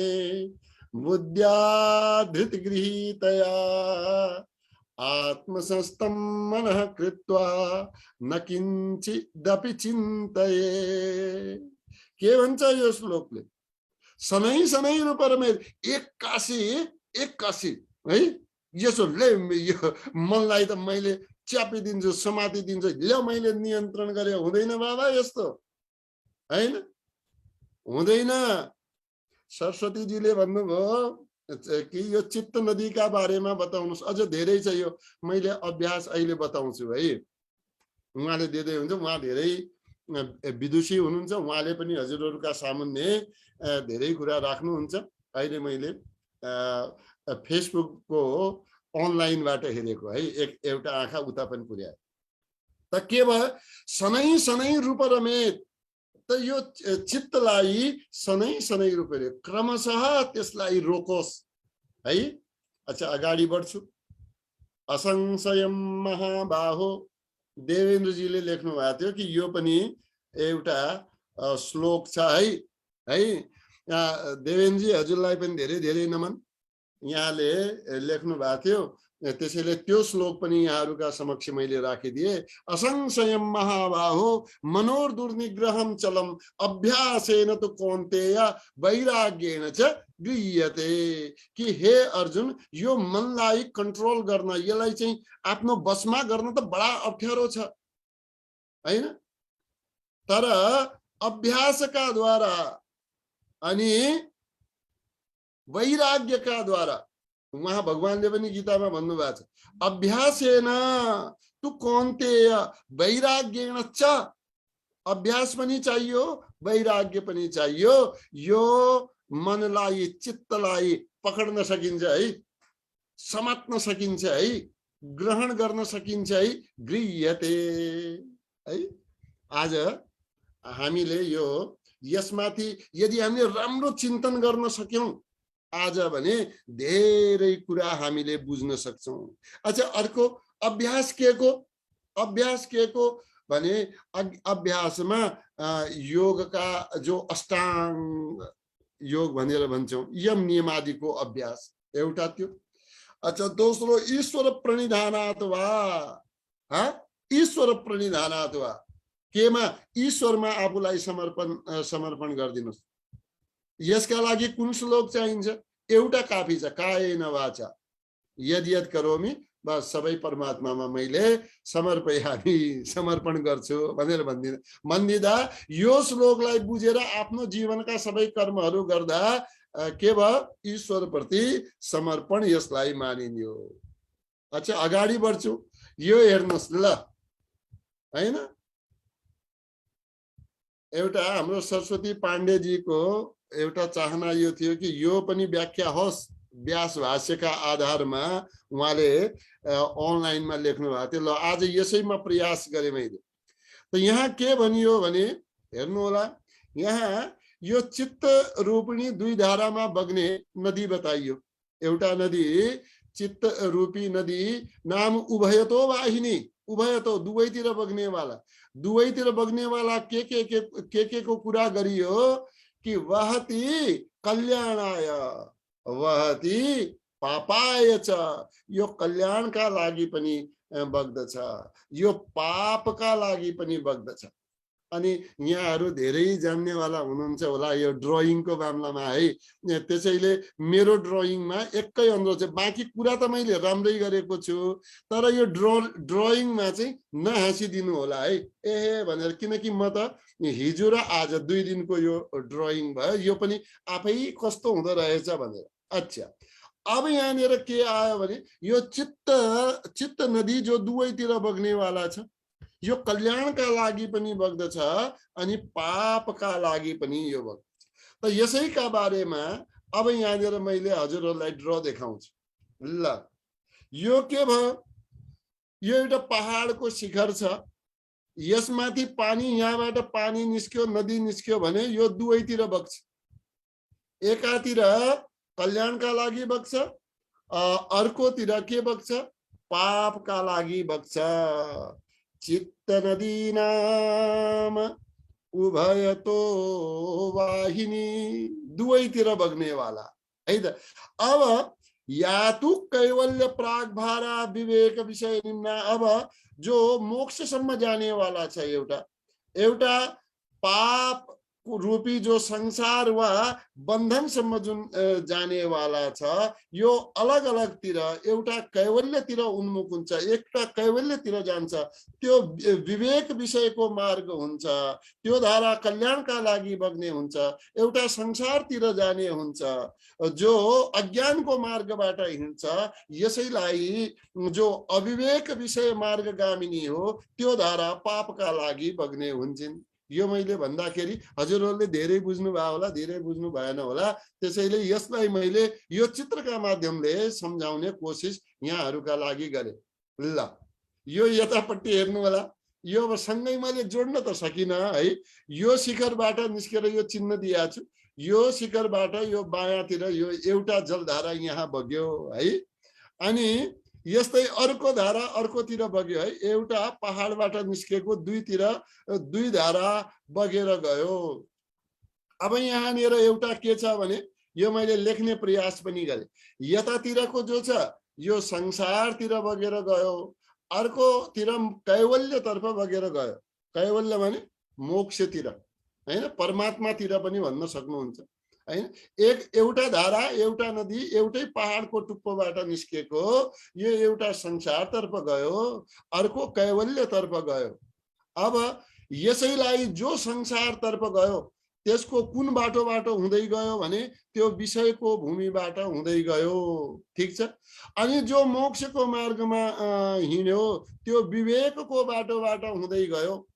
बुद्ध्या धृत गृहीतया आत्मसंस्थं मनः कृत्वा न किंचिदपि चिन्तये। के भन्छ यो श्लोकले? सनै सनै रूप रमेत, एक्कासी है, यसो ले यो मनलाई त मैले च्यापिदिन्छु, समातिदिन्छु, ल्या मैले नियन्त्रण गरे, हुँदैन बाबा यस्तो, हैन, हुँदैन। सरस्वतीजीले भन्नुभयो कि यो चित्त नदीका बारेमा बताउनुस्, अझ धेरै छ यो, मैले अभ्यास अहिले बताउँछु है। उहाँले दिँदै हुन्छ, उहाँ धेरै विदुषी हुनुहुन्छ, उहाँले पनि हजुरहरूका सामुन्ने धेरै कुरा राख्नुहुन्छ। अहिले मैले फेसबुकको अनलाइनबाट हेरेको है, एउटा आँखा उता पनि पुर्याए। त के भयो? सनै सनै रूप रमेत, त यो चित्तलाई सनै सनै रूपले क्रमशः त्यसलाई रोकोस् है। अच्छा, अगाडि बढ्छु। असंशयम महाबाहो, देवेन्द्रजीले लेख्नु भएको थियो कि यो पनि एउटा श्लोक छ है। देवेन्द्रजी हजुरलाई पनि धेरै धेरै नमन। यहाँले लेख्नु भएको थियो, त्यसैले त्यो श्लोक पनि यहाँहरूका समक्ष मैले राखिदिए। असंशयम महाबाहो मनोर दुर्निग्रहम चलम अभ्यासेन तो कौन्तेय वैराग्येन च गृह्यते। कि हे अर्जुन, यो मनलाई कन्ट्रोल गर्न, यसलाई चाहिँ आफ्नो बसमा गर्न त बडा अप्ठ्यारो छ हैन, तर अभ्यासका द्वारा अनि वैराग्यका द्वारा, उहाँ भगवानले पनि गीतामा भन्नुभएको छ, अभ्यासेन तु कौन्तेय वैराग्येन च, अभ्यास पनि चाहियो, वैराग्य पनि चाहियो। यो मनलाई, चित्तलाई पकड्न सकिन्छ है, समात्न सकिन्छ है, ग्रहण गर्न सकिन्छ है, गृह्यते है। आज हामीले यो यसमाथि यदि हामीले राम्रो चिन्तन गर्न सक्यौं आज भने धेरै कुरा हामीले बुझ्न सक्छौं। अच्छा, अर्को अभ्यास के को भने अभ्यासमा योगका जो अष्टांग योग भनेर भन्छौं, यम नियमादिको अभ्यास एउटा त्यो। अच्छा, दोस्रो ईश्वर प्रणिधानात् वा, ईश्वर प्रणिधानात् वा, केमा? ईश्वरमा आफूलाई समर्पण गरिदिनुस्। यसका लागि कुन श्लोक चाहिन्छ? एउटा काफी छ, कायेन वाचा यद यद करोमि, बस सबै परमात्मामा मैले समर्पण गर्छु भनेर भन्दिँदा यो श्लोकलाई बुझेर आफ्नो जीवनका सबै कर्महरू गर्दा के भयो? ईश्वर प्रति समर्पण, यसलाई मानिन्यो। अच्छा, अगाडि बढ्छु। यो हेर्नुहोस् ल हैन, एउटा हाम्रो सरस्वती पाण्डेजीको एउटा चाहना यो थियो कि यो पनि व्याख्या होस्। व्यास भाष्यका आधारमा उहाँले अनलाइनमा लेख्नु भएको थियो। ल, आज यसैमा प्रयास गरेँ मैले। त यहाँ के भनियो भने हेर्नु होला, यहाँ यो चित्त रूपिणी दुई धारामा बग्ने नदी बताइयो। एउटा नदी चित्त रूपी नदी नाम उभयतो वाहिनी, उभयतो दुवैतिर बग्नेवाला, दुवैतिर बग्नेवाला के को कुरा गरियो कि वहति कल्याणाय वहति पापाय च, यो कल्याणका लागि पनि बग्दछ, यो पापका लागि पनि बग्दछ। अनि यहाँहरू धेरै जान्नेवाला हुनुहुन्छ होला यो ड्रइङको मामलामा है, त्यसैले मेरो ड्रइङमा एकै अनुरोध छ, बाँकी कुरा त मैले राम्रै गरेको छु, तर यो ड्रइङमा चाहिँ नहाँसिदिनु होला है, ए भनेर। किनकि म त हिजो र आज 2 दिनको यो ड्रइङ भयो, यो पनि आफै कस्तो हुँदो रहेछ भनेर। अच्छा, अब यहाँनिर के आयो भने यो चित्त नदी जो दुवैतिर बग्नेवाला छ, यो कल्याणका लागि पनि बग्दछ अनि पापका लागि पनि यो बग्दछ। त यसैका बारेमा अब यहाँनिर मैले हजुरहरूलाई ड्र देखाउँछु। ल, यो के भयो? यो एउटा पहाडको शिखर छ, यसमाथि पानी, यहाँबाट पानी निस्क्यो, नदी निस्क्यो भने यो दुवैतिर बग्छ। एकातिर कल्याणका लागि बग्छ, अर्कोतिर के बग्छ? पापका लागि बग्छ। चित्त नदी नाम उभयतो वाहिनी, दुवैतिर बग्नेवाला है त। अब यातु कैवल्य प्रागभारा विवेक विषय निम्ना। अब जो मोक्षसम्म जाने वाला छ एउटा पाप रूपी जो संसार वा बन्धनसम्म जुन जाने वाला छ, यो अलग अलग तिर एउटा कैवल्यतिर उन्मुख हुन्छ, एउटा कैवल्यतिर जान्छ। त्यो विवेक विषयको मार्ग हुन्छ, त्यो धारा कल्याणका लागि बग्ने हुन्छ, एउटा संसारतिर जाने हुन्छ, जो अज्ञानको मार्गबाट हिँड्छ। यसैलाई जो अविवेक विषय मार्गगामिनी हो, त्यो धारा पापका लागि बग्ने हुन्छन्। यो मैले भन्दाखेरि हजुरहरूले धेरै बुझ्नु भयो होला, धेरै बुझ्नु भएन होला, त्यसैले यसलाई मैले यो चित्रका माध्यमले सम्झाउने कोसिस यहाँहरूका लागि गरे। ल यो यतापट्टि हेर्नु होला, यो सँगै मैले जोड्न त सकिनँ है। यो शिखरबाट निस्केर यो चिन्ह दिएको छु, यो शिखरबाट यो बायाँतिर यो एउटा जलधारा यहाँ बग्यो है, अनि यस्तै अर्को धारा अर्कोतिर बग्यो है। एउटा पहाडबाट निस्केको दुई धारा बगेर गयो। अब यहाँनिर एउटा के छ भने यो मैले लेख्ने प्रयास पनि गरे। यतातिरको जो छ यो संसारतिर बगेर गयो, अर्कोतिर कैवल्यतर्फ बगेर गयो। कैवल्य भने मोक्षतिर हैन, परमात्मातिर पनि भन्न सक्नुहुन्छ हैन। एउटा धारा, एउटा नदी, एउटै पहाडको टुप्पोबाट निस्केको यो एउटा संसारतर्फ गयो, अर्को कैवल्यतर्फ गयो। अब यसैलाई जो संसारतर्फ गयो त्यसको कुन बाटोबाट हुँदै गयो भने त्यो विषयको भूमिबाट हुँदै गयो, ठीक छ। अनि जो मोक्षको मार्गमा हिँड्यो त्यो विवेकको बाटोबाट हुँदै गयो।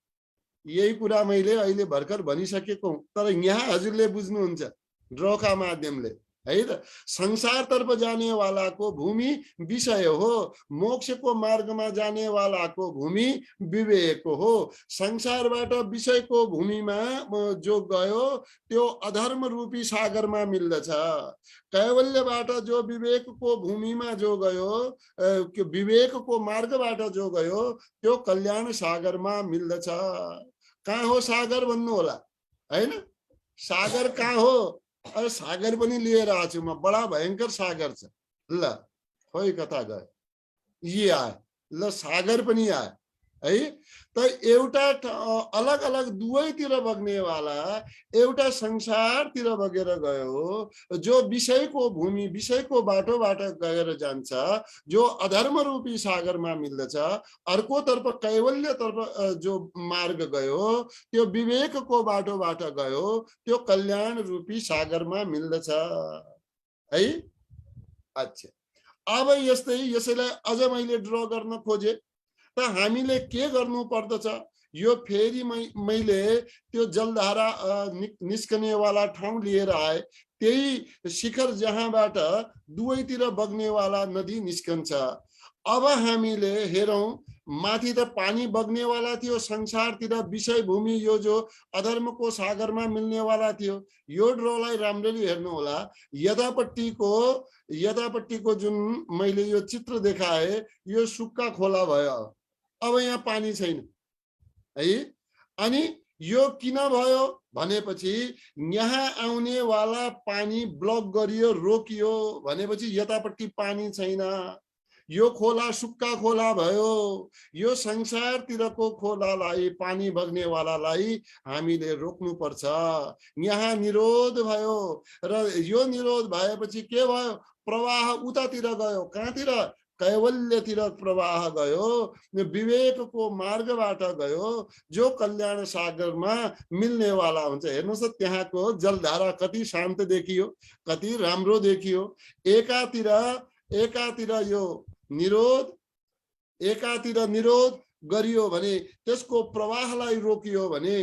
यही कुरा मैले अहिले भर्खर भनिसकेको हुँ, तर यहाँ हजुरले बुझ्नुहुन्छ ड्रका माध्यमले है त। संसारतर्फ जाने वालाको भूमि विषय हो, मोक्षको मार्गमा जाने वालाको भूमि विवेक हो। संसारबाट विषयको भूमिमा जो गयो त्यो अधर्म रूपी सागरमा मिल्दछ। कैवल्यबाट जो विवेकको भूमिमा जो गयो, विवेकको मार्गबाट जो गयो त्यो कल्याण सागरमा मिल्दछ। कहाँ हो सागर भन्नु होला हैन, सागर कहाँ हो? अरे सागर पनि लिएर आएको छु म, बडा भयंकर सागर छ। ल खोइ कता गयो, यी आयो, ल सागर पनि आयो है। त एउटा अलग अलग दुवैतिर बग्ने वाला एउटा संसारतिर बगेर गयो, जो विषयको भूमि विषयको बाटोबाट गएर जान्छ, जो अधर्म रूपी सागरमा मिल्दछ। अर्कोतर्फ कैवल्यतर्फ जो मार्ग गयो त्यो विवेकको बाटोबाट गयो, त्यो कल्याण रूपी सागरमा मिल्दछ है। अच्छा, अब यसैलाई अझ मैले ड्र गर्न खोजे त हामीले के गर्नु पर्दछ? यो फेरि मैले त्यो जलधारा निस्कने वाला ठाउँ लिएर आए, त्यही शिखर जहाँबाट दुवैतिर बग्ने वाला नदी निस्कन्छ। अब हामीले हेरौं, माथि त पानी बग्ने वाला थियो, संसारतिर विषय भूमि यो जो अधर्मको सागरमा मिल्ने वाला थियो। यो ड्रलाई राम्ररी हेर्नु होला। यतापट्टिको जुन मैले यो चित्र देखाए यो सुक्खा खोला भयो, अब यहाँ पानी छैन है। अनि यो किन भयो भनेपछि यहाँ आउने वाला पानी ब्लक गरियो, रोकियो भनेपछि यतापट्टि पानी छैन। यो खोला सुक्खा खोला भयो। यो संसारतिरको खोलालाई, पानी बग्ने वालालाई हामीले रोक्नु पर्छ। यहाँ निरोध भयो र यो निरोध भएपछि के भयो? प्रवाह उतातिर गयो। कहाँतिर? कैवल्यतिर प्रवाह गयो, विवेकको मार्गबाट गयो, जो कल्याण सागरमा मिल्ने वाला हुन्छ। हेर्नुस् त त्यहाँको जलधारा कति शान्त देखियो, कति राम्रो देखियो। एकातिर यो निरोध, एकातिर निरोध गरियो भने त्यसको प्रवाहलाई रोकियो भने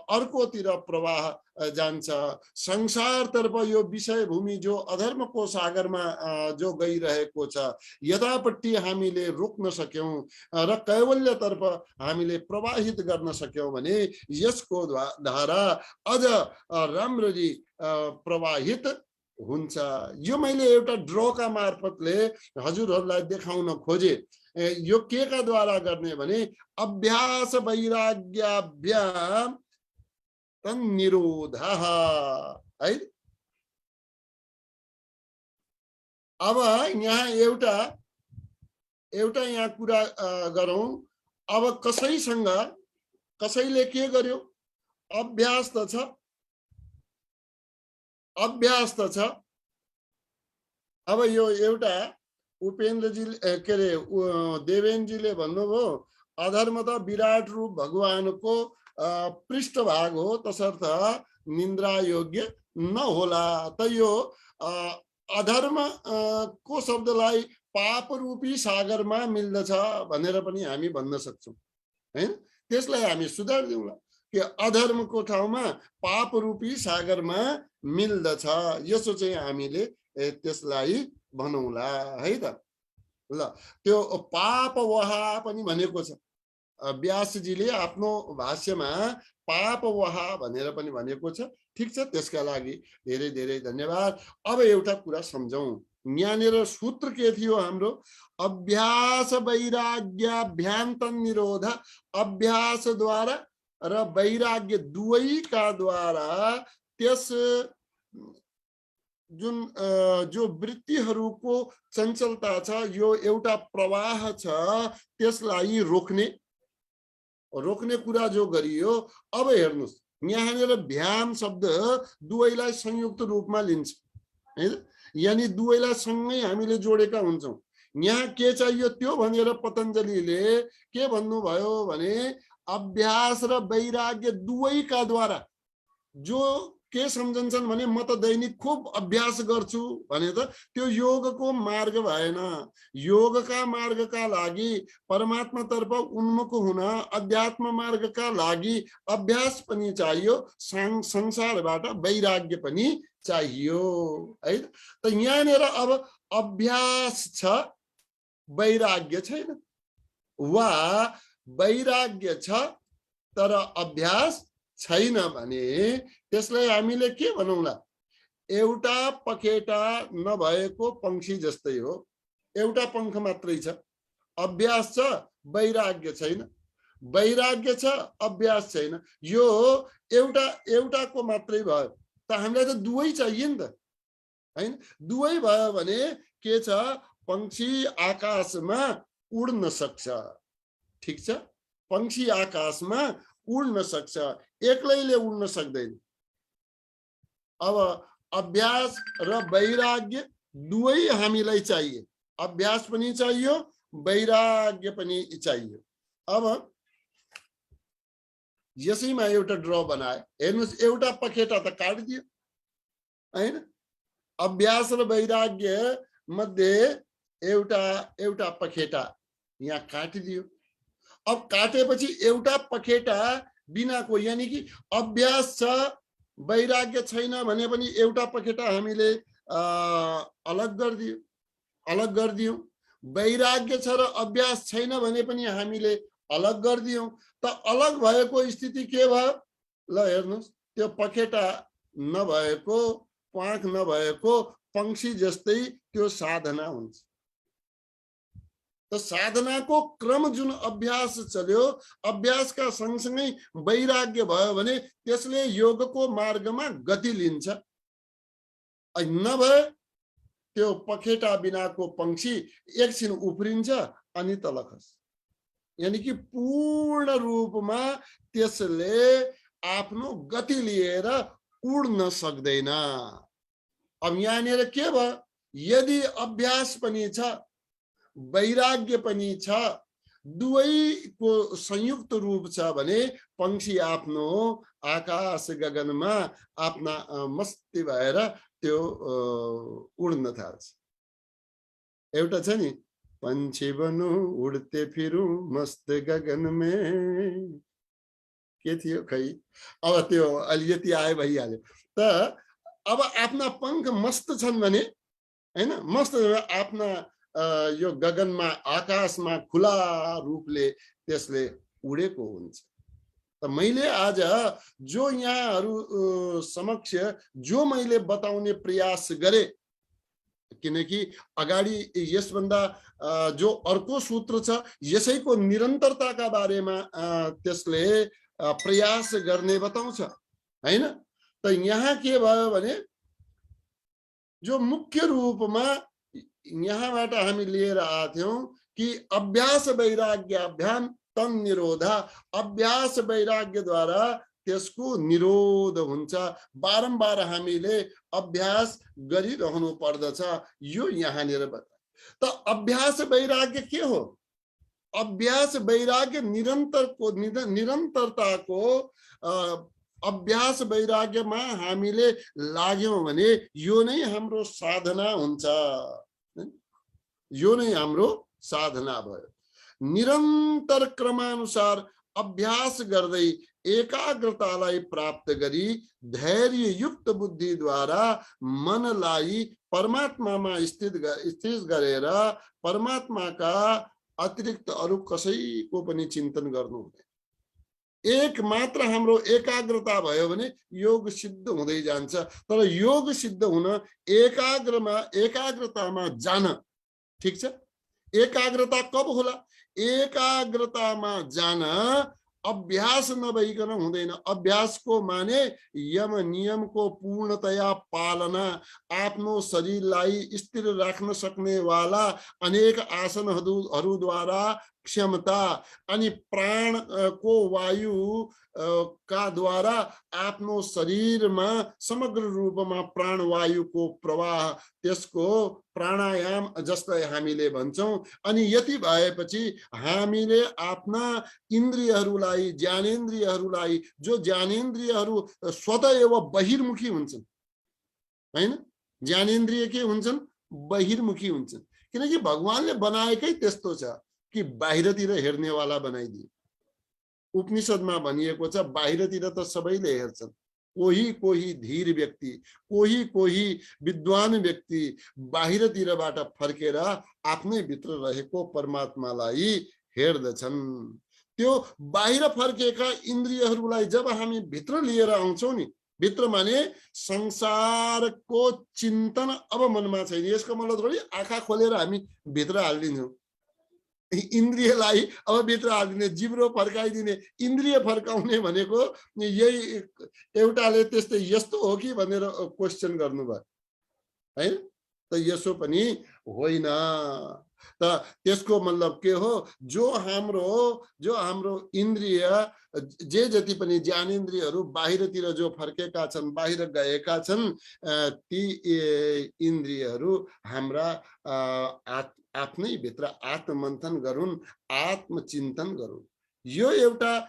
अर्कोतिर प्रवाह जान्छ। संसारतर्फ यो विषय भूमि जो अधर्मको सागरमा जो गइरहेको छ, यतापट्टि हामीले रोक्न सक्यौं र कैवल्यतर्फ हामीले प्रवाहित गर्न सक्यौं भने यसको धारा अझ राम्ररी प्रवाहित हुन्छ। यो मैले एउटा ड्रका मार्फतले हजुरहरूलाई देखाउन खोजे। यो के का द्वारा गर्ने भने अभ्यास वैराग्याभ्याम तन्निरोधः है। अब यहाँ एउटा यहाँ कुरा गरौँ। अब कसैले के गर्यो? अभ्यास त छ। अब यो एउटा उपेन्द्रजी के अरे देवेनजीले भन्नुभयो अधर्म त विराट रूप भगवानको पृष्ठभाग हो, तसर्थ निन्द्रा योग्य नहोला। त यो अधर्म को शब्दलाई पाप रूपी सागरमा मिल्दछ भनेर पनि हामी भन्न सक्छौं हैन। त्यसलाई हामी सुधार दिउँला कि अधर्मको ठाउँमा पाप रूपी सागरमा मिल्दछ, यसो चाहिँ हामीले त्यसलाई भनौला है त। ल त्यो पाप वहा पनि भनेको छ, व्यासजीले आफ्नो भाष्यमा पाप वहा भनेर पनि भनेको छ। ठीक छ, त्यसका लागि धेरै धेरै धन्यवाद। अब एउटा कुरा सम्झौं, यहाँनिर सूत्र के थियो हाम्रो? अभ्यास वैराग्याभ्यान्त निरोध, अभ्यास द्वारा र वैराग्य दुवैका द्वारा त्यस जुन जो वृत्तिहरूको चञ्चलता छ, यो एउटा प्रवाह छ, त्यसलाई रोक्ने कुरा जो गरियो। अब हेर्नुस्, यहाँनिर भ्याम शब्द दुवैलाई संयुक्त रूपमा लिन्छ हैन, यानी दुवैलाई सँगै हामीले जोडेका हुन्छौं। यहाँ के चाहियो त्यो भनेर पतञ्जलिले के भन्नुभयो भने अभ्यास र वैराग्य दुवैका द्वारा जो के सम्झन्छन् भने म त दैनिक खूब अभ्यास गर्छु भने त त्यो योगको मार्ग भएन। योगका मार्गका लागि परमात्मातर्फ उन्मुख हुन अध्यात्म मार्गका लागि अभ्यास पनि चाहियो, संसारबाट वैराग्य पनि चाहियो है। त यहाँनिर अब अभ्यास छ, वैराग्य छैन, वा वैराग्य छ तर अभ्यास छैन भने त्यसलाई हामीले के भनौला? एउटा पखेटा नभएको पंक्षी जस्तै हो। एउटा पंख मात्रै छ, अभ्यास छ, वैराग्य छैन। वैराग्य छ, अभ्यास छैन। यो एउटाको मात्रै भयो त हामीलाई त दुवै चाहियो नि त हैन। दुवै भयो भने के छ? पंक्षी आकाशमा उड्न सक्छ। ठीक छ, पंक्षी आकाशमा उड्न सक्छ, एक्लैले उड्न सक्दैन। अब अभ्यास र वैराग्य दुवै हामीलाई चाहिए, अभ्यास पनि चाहियो, वैराग्य पनि चाहियो। अब यसैमा एउटा ड्र बनाए, हेर्नुस्, एउटा पखेटा त काटिदियो हैन। अभ्यास र वैराग्य मध्ये एउटा पखेटा यहाँ काटिदियो। अब काटेपछि एउटा पखेटा बिनाको, यानी कि अभ्यास छ वैराग्य छैन भने पनि एउटा पखेटा हामीले अलग गरिदियौं। वैराग्य छ र अभ्यास छैन भने पनि हामीले अलग गरिदियौं। त अलग भएको स्थिति के भयो? ल हेर्नुस्, त्यो पखेटा नभएको, प्वाख नभएको पंक्षी जस्तै त्यो साधना हुन्छ। त साधनाको क्रम जुन अभ्यास चल्यो, अभ्यासका सँगसँगै वैराग्य भयो भने त्यसले योगको मार्गमा गति लिन्छ। नभए त्यो पखेटा बिनाको पंक्षी एकछिन उफ्रिन्छ अनि तल खस्छ, यानी कि पूर्ण रूपमा त्यसले आफ्नो गति लिएर उड्न सक्दैन। अब यहाँनिर के भयो? यदि अभ्यास पनि छ, वैराग्य पनि छ, दुवैको संयुक्त रूप छ भने पंक्षी आफ्नो आकाश गगनमा आफ्ना मस्ती भएर त्यो उड्न थाल्छ। एउटा छ नि, पंछी बनु उड्ते फिरू मस्त गगन में, के थियो खै, अब त्यो अलि यति आयो भइहाल्यो। त अब आफ्ना पंख मस्त छन् भने हैन, मस्त आफ्ना यो गगनमा आकाशमा खुला रूपले त्यसले उडेको हुन्छ। त मैले आज जो यहाँहरु समक्ष जो मैले बताउने प्रयास गरे, किनकि अगाडि यसभन्दा जो अर्को सूत्र छ यसैको निरन्तरताका बारेमा त्यसले प्रयास गर्ने बताउँछ हैन। त यहाँ के भयो भने जो मुख्य रूपमा यहाँबाट हामी लिएर आथ्यौं कि अभ्यास वैराग्याभ्याम तन् निरोधा, अभ्यास वैराग्यद्वारा त्यसको निरोध हुन्छ। बारम्बार हामीले अभ्यास गरिरहनु पर्दछ, यो यहाँनिर बताए। त अभ्यास वैराग्य के हो? अभ्यास वैराग्य निरन्तरताको अभ्यास वैराग्यमा हामीले लाग्यौं भने यो नै हाम्रो साधना हुन्छ, यो नै हाम्रो साधना भयो। निरन्तर क्रमानुसार अभ्यास गर्दै एकाग्रतालाई प्राप्त गरी धैर्य युक्त बुद्धिद्वारा मनलाई परमात्मामा स्थित गरेर परमात्माका अतिरिक्त अरु कसैको पनि चिन्तन गर्नु हुँदैन। एक मात्र हाम्रो एकाग्रता भयो भने योग सिद्ध हुँदै जान्छ। तर योग सिद्ध हुन एकाग्रतामा जान, ठीक छ, एकाग्रता कब होला? एकाग्रतामा जान अभ्यास नभइकन हुँदैन। अभ्यासको माने यम नियमको पूर्णतया पालना, आफ्नो शरीरलाई स्थिर राख्न सक्ने वाला अनेक आसनहरूद्वारा क्षमता अनि प्राण को वायु का द्वारा आफ्नो शरीरमा समग्र रूपमा प्राणवायुको प्रवाह, त्यसको प्राणायाम जस्तै हामीले भन्छौं। अनि यति भएपछि हामीले आफ्ना इन्द्रियहरूलाई, ज्ञानेन्द्रियहरूलाई, जो ज्ञानेन्द्रियहरू स्वतः एव बहिर्मुखी हुन्छन्, हैन, ज्ञानेन्द्रिय के हुन्छन्? बहिर्मुखी हुन्छन्। किनकि भगवानले बनाएकै त्यस्तो छ कि बाहिरतिर हेर्नेवाला बनाइदिए। उपनिषदमा भनिएको छ बाहिरतिर त सबैले हेर्छन्, कोही धीर व्यक्ति, कोही विद्वान व्यक्ति बाहिरतिरबाट फर्केर आफ्नै भित्र रहेको परमात्मालाई हेर्दछन्। त्यो बाहिर फर्केका इन्द्रियहरूलाई जब हामी भित्र लिएर आउँछौं नि, भित्र माने संसारको चिन्तन अब मनमा छैन। यसको मतलब थोरै आँखा खोलेर हामी भित्र हालिदिन्छौं, इन्द्रियलाई अब भित्र हालिदिने, जिब्रो फर्काइदिने। इन्द्रिय फर्काउने भनेको यही एउटाले त्यस्तै यस्तो हो कि भनेर क्वेश्चन गर्नुभयो, हैन? त यसो पनि होइन। त त्यसको मतलब के हो? जो हाम्रो इन्द्रिय, जे जति पनि ज्ञानेन्द्रियहरू बाहिरतिर जो फर्केका छन्, बाहिर गएका छन्, ती इन्द्रियहरू हाम्रा आफ्नै भित्र आत्ममन्थन गरून्, आत्मचिन्तन गरून्। यो एउटा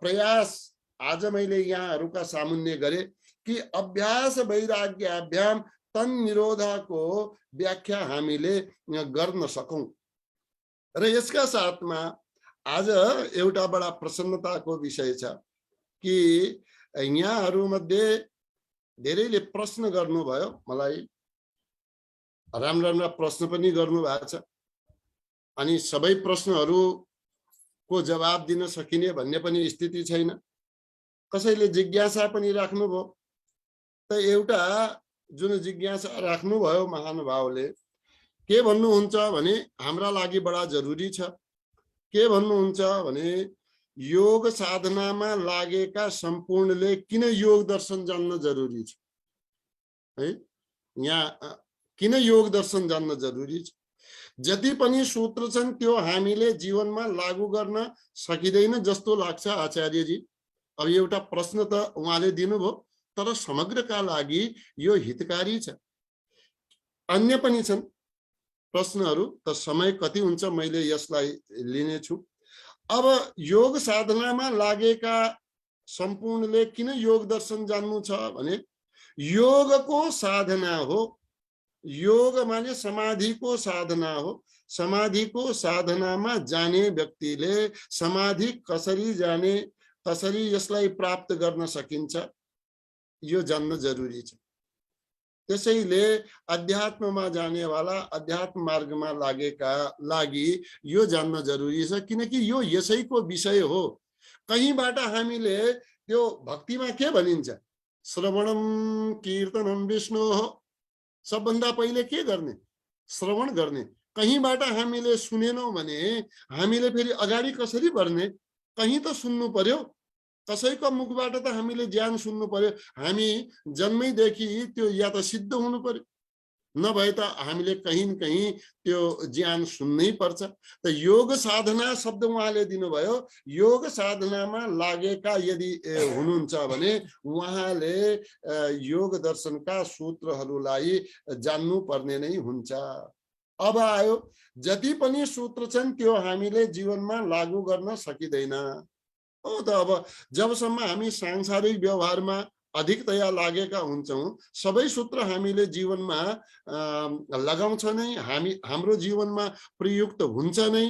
प्रयास आज मैले यहाँहरूका सामुन्ने गरे कि अभ्यास वैराग्याभ्याम तन् निरोधको व्याख्या हामीले गर्न सकौं। र यसका साथमा आज एउटा बडा प्रसन्नताको विषय छ कि यहाँहरूमध्ये धेरैले प्रश्न गर्नुभयो, मलाई राम्रा प्रश्न पनि गर्नु भएको छ। अनि सबै प्रश्नहरूको जवाब दिन सकिने भन्ने पनि स्थिति छैन। कसैले जिज्ञासा पनि राख्नुभयो। त एउटा जुन जिज्ञासा राख्नुभयो महानुभावले, के भन्नुहुन्छ भने हाम्रा लागि बडा जरुरी छ। के भन्नुहुन्छ भने योग साधनामा लागेका सम्पूर्णले किन योग दर्शन जान्न जरुरी छ, है? यहाँ किन योग दर्शन जान्न जरुरी छ? जति पनि सूत्र छन् त्यो हामीले जीवनमा लागू गर्न सकिँदैन जस्तो लाग्छ आचार्यजी। अब एउटा प्रश्न त उहाँले दिनुभयो, तर समग्रका लागि यो हितकारी छ। अन्य पनि छन् प्रश्नहरू, त समय कति हुन्छ मैले यसलाई लिनेछु। अब योग साधनामा लागेका सम्पूर्णले किन योग दर्शन जान्नु छ भने योगको साधना हो। योग माने समाधिको साधना हो। समाधिको साधनामा जाने व्यक्तिले समाधि कसरी जाने, कसरी यसलाई प्राप्त गर्न सकिन्छ, यो जान्न जरुरी छ। त्यसैले अध्यात्ममा जानेवाला, अध्यात्म मार्गमा लागेका लागि यो जान्न जरुरी छ, किनकि यो यसैको विषय हो। कहीँबाट हामीले त्यो भक्तिमा के भनिन्छ? श्रवणम कीर्तनम विष्णु हो। सबभन्दा पहिले के गर्ने? श्रवण गर्ने। कहीँबाट हामीले सुनेनौं भने हामीले फेरि अगाडि कसरी बढ्ने? कहीँ त सुन्नु पर्यो, कसैको मुखबाट त हामीले ज्ञान सुन्नु पर्यो। हामी जन्मैदेखि त्यो या त सिद्ध हुनु पर्यो नभए त हामीले कहीँ न कहीँ त्यो ज्ञान सुन्नै पर्छ। त योग साधना शब्द उहाँले दिनुभयो, योग साधनामा लागेका यदि हुनुहुन्छ भने उहाँले योग दर्शनका सूत्रहरूलाई जान्नु पर्ने नै हुन्छ। अब आयो जति पनि सूत्र छन् त्यो हामीले जीवनमा लागू गर्न सकिँदैन। हो त अब जबसम्म हामी सांसारिक व्यवहारमा अधिकतया लागेका हुन्छौं, सबै सूत्र हामीले जीवनमा लगाउँछ नै, हाम्रो जीवनमा प्रयुक्त हुन्छ नै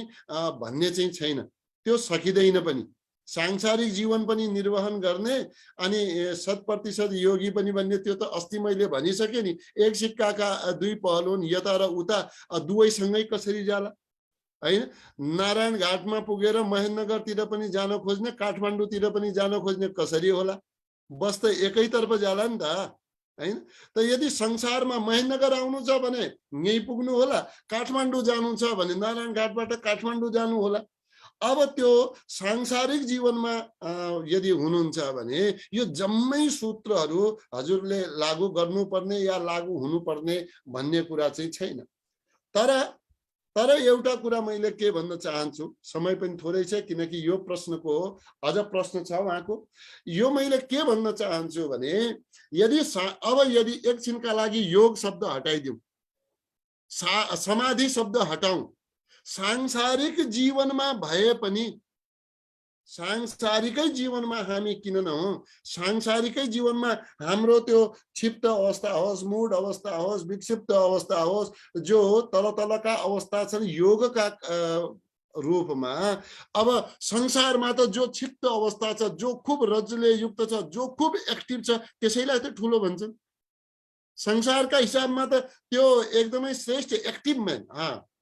भन्ने चाहिँ छैन, त्यो सकिँदैन पनि। सांसारिक जीवन पनि निर्वहन गर्ने अनि 100% योगी पनि भन्ने त्यो त अस्ति मैले भनिसके नि। एक सिक्काका दुई पहलु हुन्, यता र उता, दुवैसँगै कसरी जाला हैन। नारायण घाटमा पुगेर महेन्द्रनगरतिर पनि जान खोज्ने, काठमाडौँतिर पनि जान खोज्ने कसरी होला? बस त एकैतर्फ जाला नि त हैन। त यदि संसारमा महेन्द्रनगर आउनु छ भने यही पुग्नु होला, काठमाडौँ जानु छ भने नारायण घाटबाट काठमाडौँ जानु होला। अब त्यो सांसारिक जीवनमा यदि हुनुहुन्छ भने यो जम्मै सूत्रहरू हजुरले लागू गर्नुपर्ने या लागू हुनुपर्ने भन्ने कुरा चाहिँ छैन। तर एउटा कुरा मैले के भन्न चाहन्छु, समय पनि थोरै छ किनकि यो प्रश्नको अझ प्रश्न छ उहाँको। यो मैले के भन्न चाहन्छु भने यदि एकछिनका लागि योग शब्द हटाइदिउँ, समाधि शब्द हटाउँ, सांसारिक जीवनमा भए पनि, सांसारिकै जीवनमा हामी किन नहौं, सांसारिकै जीवनमा हाम्रो त्यो क्षिप्त अवस्था होस्, मूड अवस्था होस्, विक्षिप्त अवस्था होस्, जो तलका अवस्था छन् योगका रूपमा, अब संसारमा त जो क्षिप्त अवस्था छ, जो खूब रजले युक्त छ, जो खूब एक्टिभ छ, त्यसैलाई त ठुलो भन्छन्। संसारका हिसाबमा त त्यो एकदमै श्रेष्ठ एक्टिभ म्यान,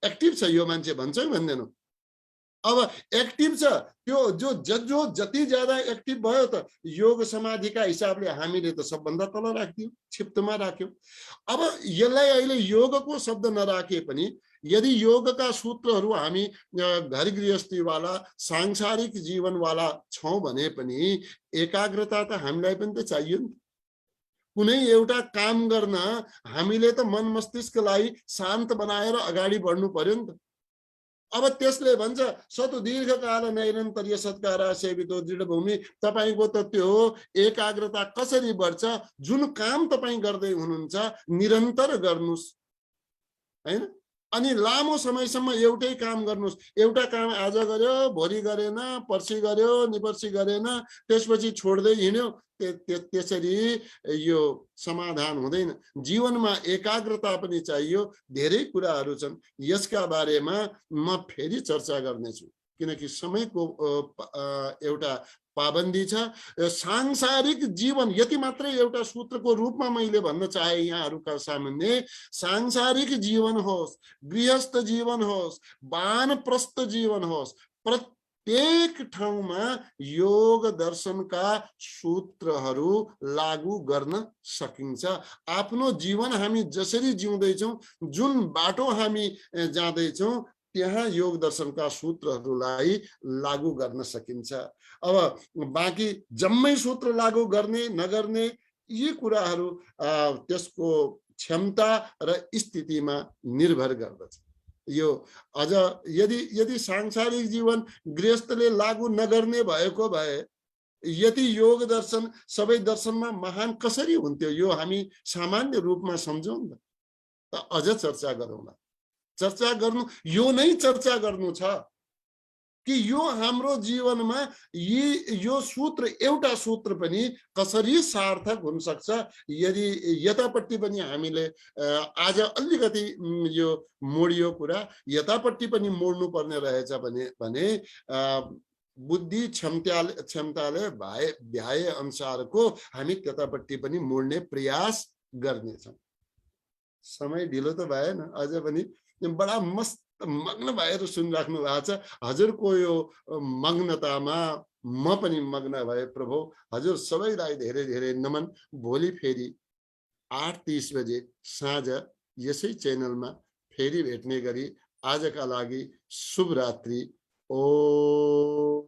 एक्टिभ छ यो मान्छे भन्छ कि भन्दैनौ। अब एक्टिभ छ त्यो जो जति ज्यादा एक्टिभ भयो त योग समाधिका हिसाबले हामीले त सबभन्दा तल राख्यौं, क्षिप्तमा राख्यौं। अब यसलाई अहिले योगको शब्द नराखे पनि यदि योगका सूत्रहरू हामी घर गृहस्थीवाला सांसारिक जीवनवाला छौं भने पनि एकाग्रता त हामीलाई पनि त चाहियो नि। कुनै एउटा काम गर्न हामीले त मन मस्तिष्कलाई शान्त बनाएर अगाडि बढ्नु पर्यो नि त। अब त्यसले भन्छ सतु दीर्घकाल नैरन्तर्य सत्कार सेवितो दृढ भूमि, तपाईको त त्यो एकाग्रता कसरी बढ्छ? जुन काम तपाई गर्दै हुनुहुन्छ निरन्तर गर्नुस् हैन। अनि लामो समयसम्म एउटै काम गर्नुस्। एउटा काम आज गर्यो, भोलि गरेन, पर्सि गर्यो, निपर्सि गरेन, त्यसपछि छोड्दै हिँड्यो, त्यसरी यो समाधान हुँदैन। जीवनमा एकाग्रता पनि चाहियो। धेरै कुराहरू छन्, यसका बारेमा म फेरि चर्चा गर्नेछु किनकि समयको एउटा पाबन्दी छ। सांसारिक जीवन यति मात्रै एउटा सूत्रको रूपमा मैले भन्न चाहे यहाँहरुका सामुन्ने, सांसारिक जीवन होस्, गृहस्थ जीवन होस्, वानप्रस्थ जीवन होस्, प्रत्येक ठाउँमा योग दर्शनका सूत्रहरू लागू गर्न सकिन्छ। आफ्नो जीवन हामी जसरी जिउँदैछौं, जुन बाटो हामी जाँदैछौं, त्यहाँ योग दर्शनका सूत्रहरूलाई लागू गर्न सकिन्छ। अब बाँकी जम्मै सूत्र लागू गर्ने नगर्ने यी कुराहरू त्यसको क्षमता र स्थितिमा निर्भर गर्दछ। यो अझ यदि सांसारिक जीवन गृहस्थले लागू नगर्ने भएको भए यति योग दर्शन सबै दर्शनमा महान कसरी हुन्थ्यो? यो हामी सामान्य रूपमा सम्झौं न त अझ चर्चा गरौँला। चर्चा गर्नु यो नै चर्चा गर्नु छ कि यो हाम्रो जीवनमा यो सूत्र, एउटा सूत्र पनि कसरी सार्थक हुन सक्छ। यदि यतापट्टि पनि हामीले आज अलिकति यो मोडियो कुरा यतापट्टि पनि मोड्नु पर्ने रहेछ भने बुद्धि क्षमताले भ्याए अनुसारको हामी त्यतापट्टि पनि मोड्ने प्रयास गर्नेछौँ। समय ढिलो त भएन, अझ पनि बडा मस्त मग्न भएर सुनिराख्नु भएको छ। हजुरको यो मग्नतामा म पनि मग्न भए। प्रभु हजुर सबैलाई धेरै धेरै नमन। भोलि फेरि 8:30 बजे साँझ यसै च्यानलमा फेरि भेट्ने गरी आजका लागि शुभ रात्रि। ओम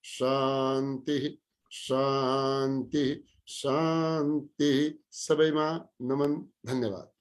शान्ति शान्ति शान्ति। सबैमा नमन, धन्यवाद।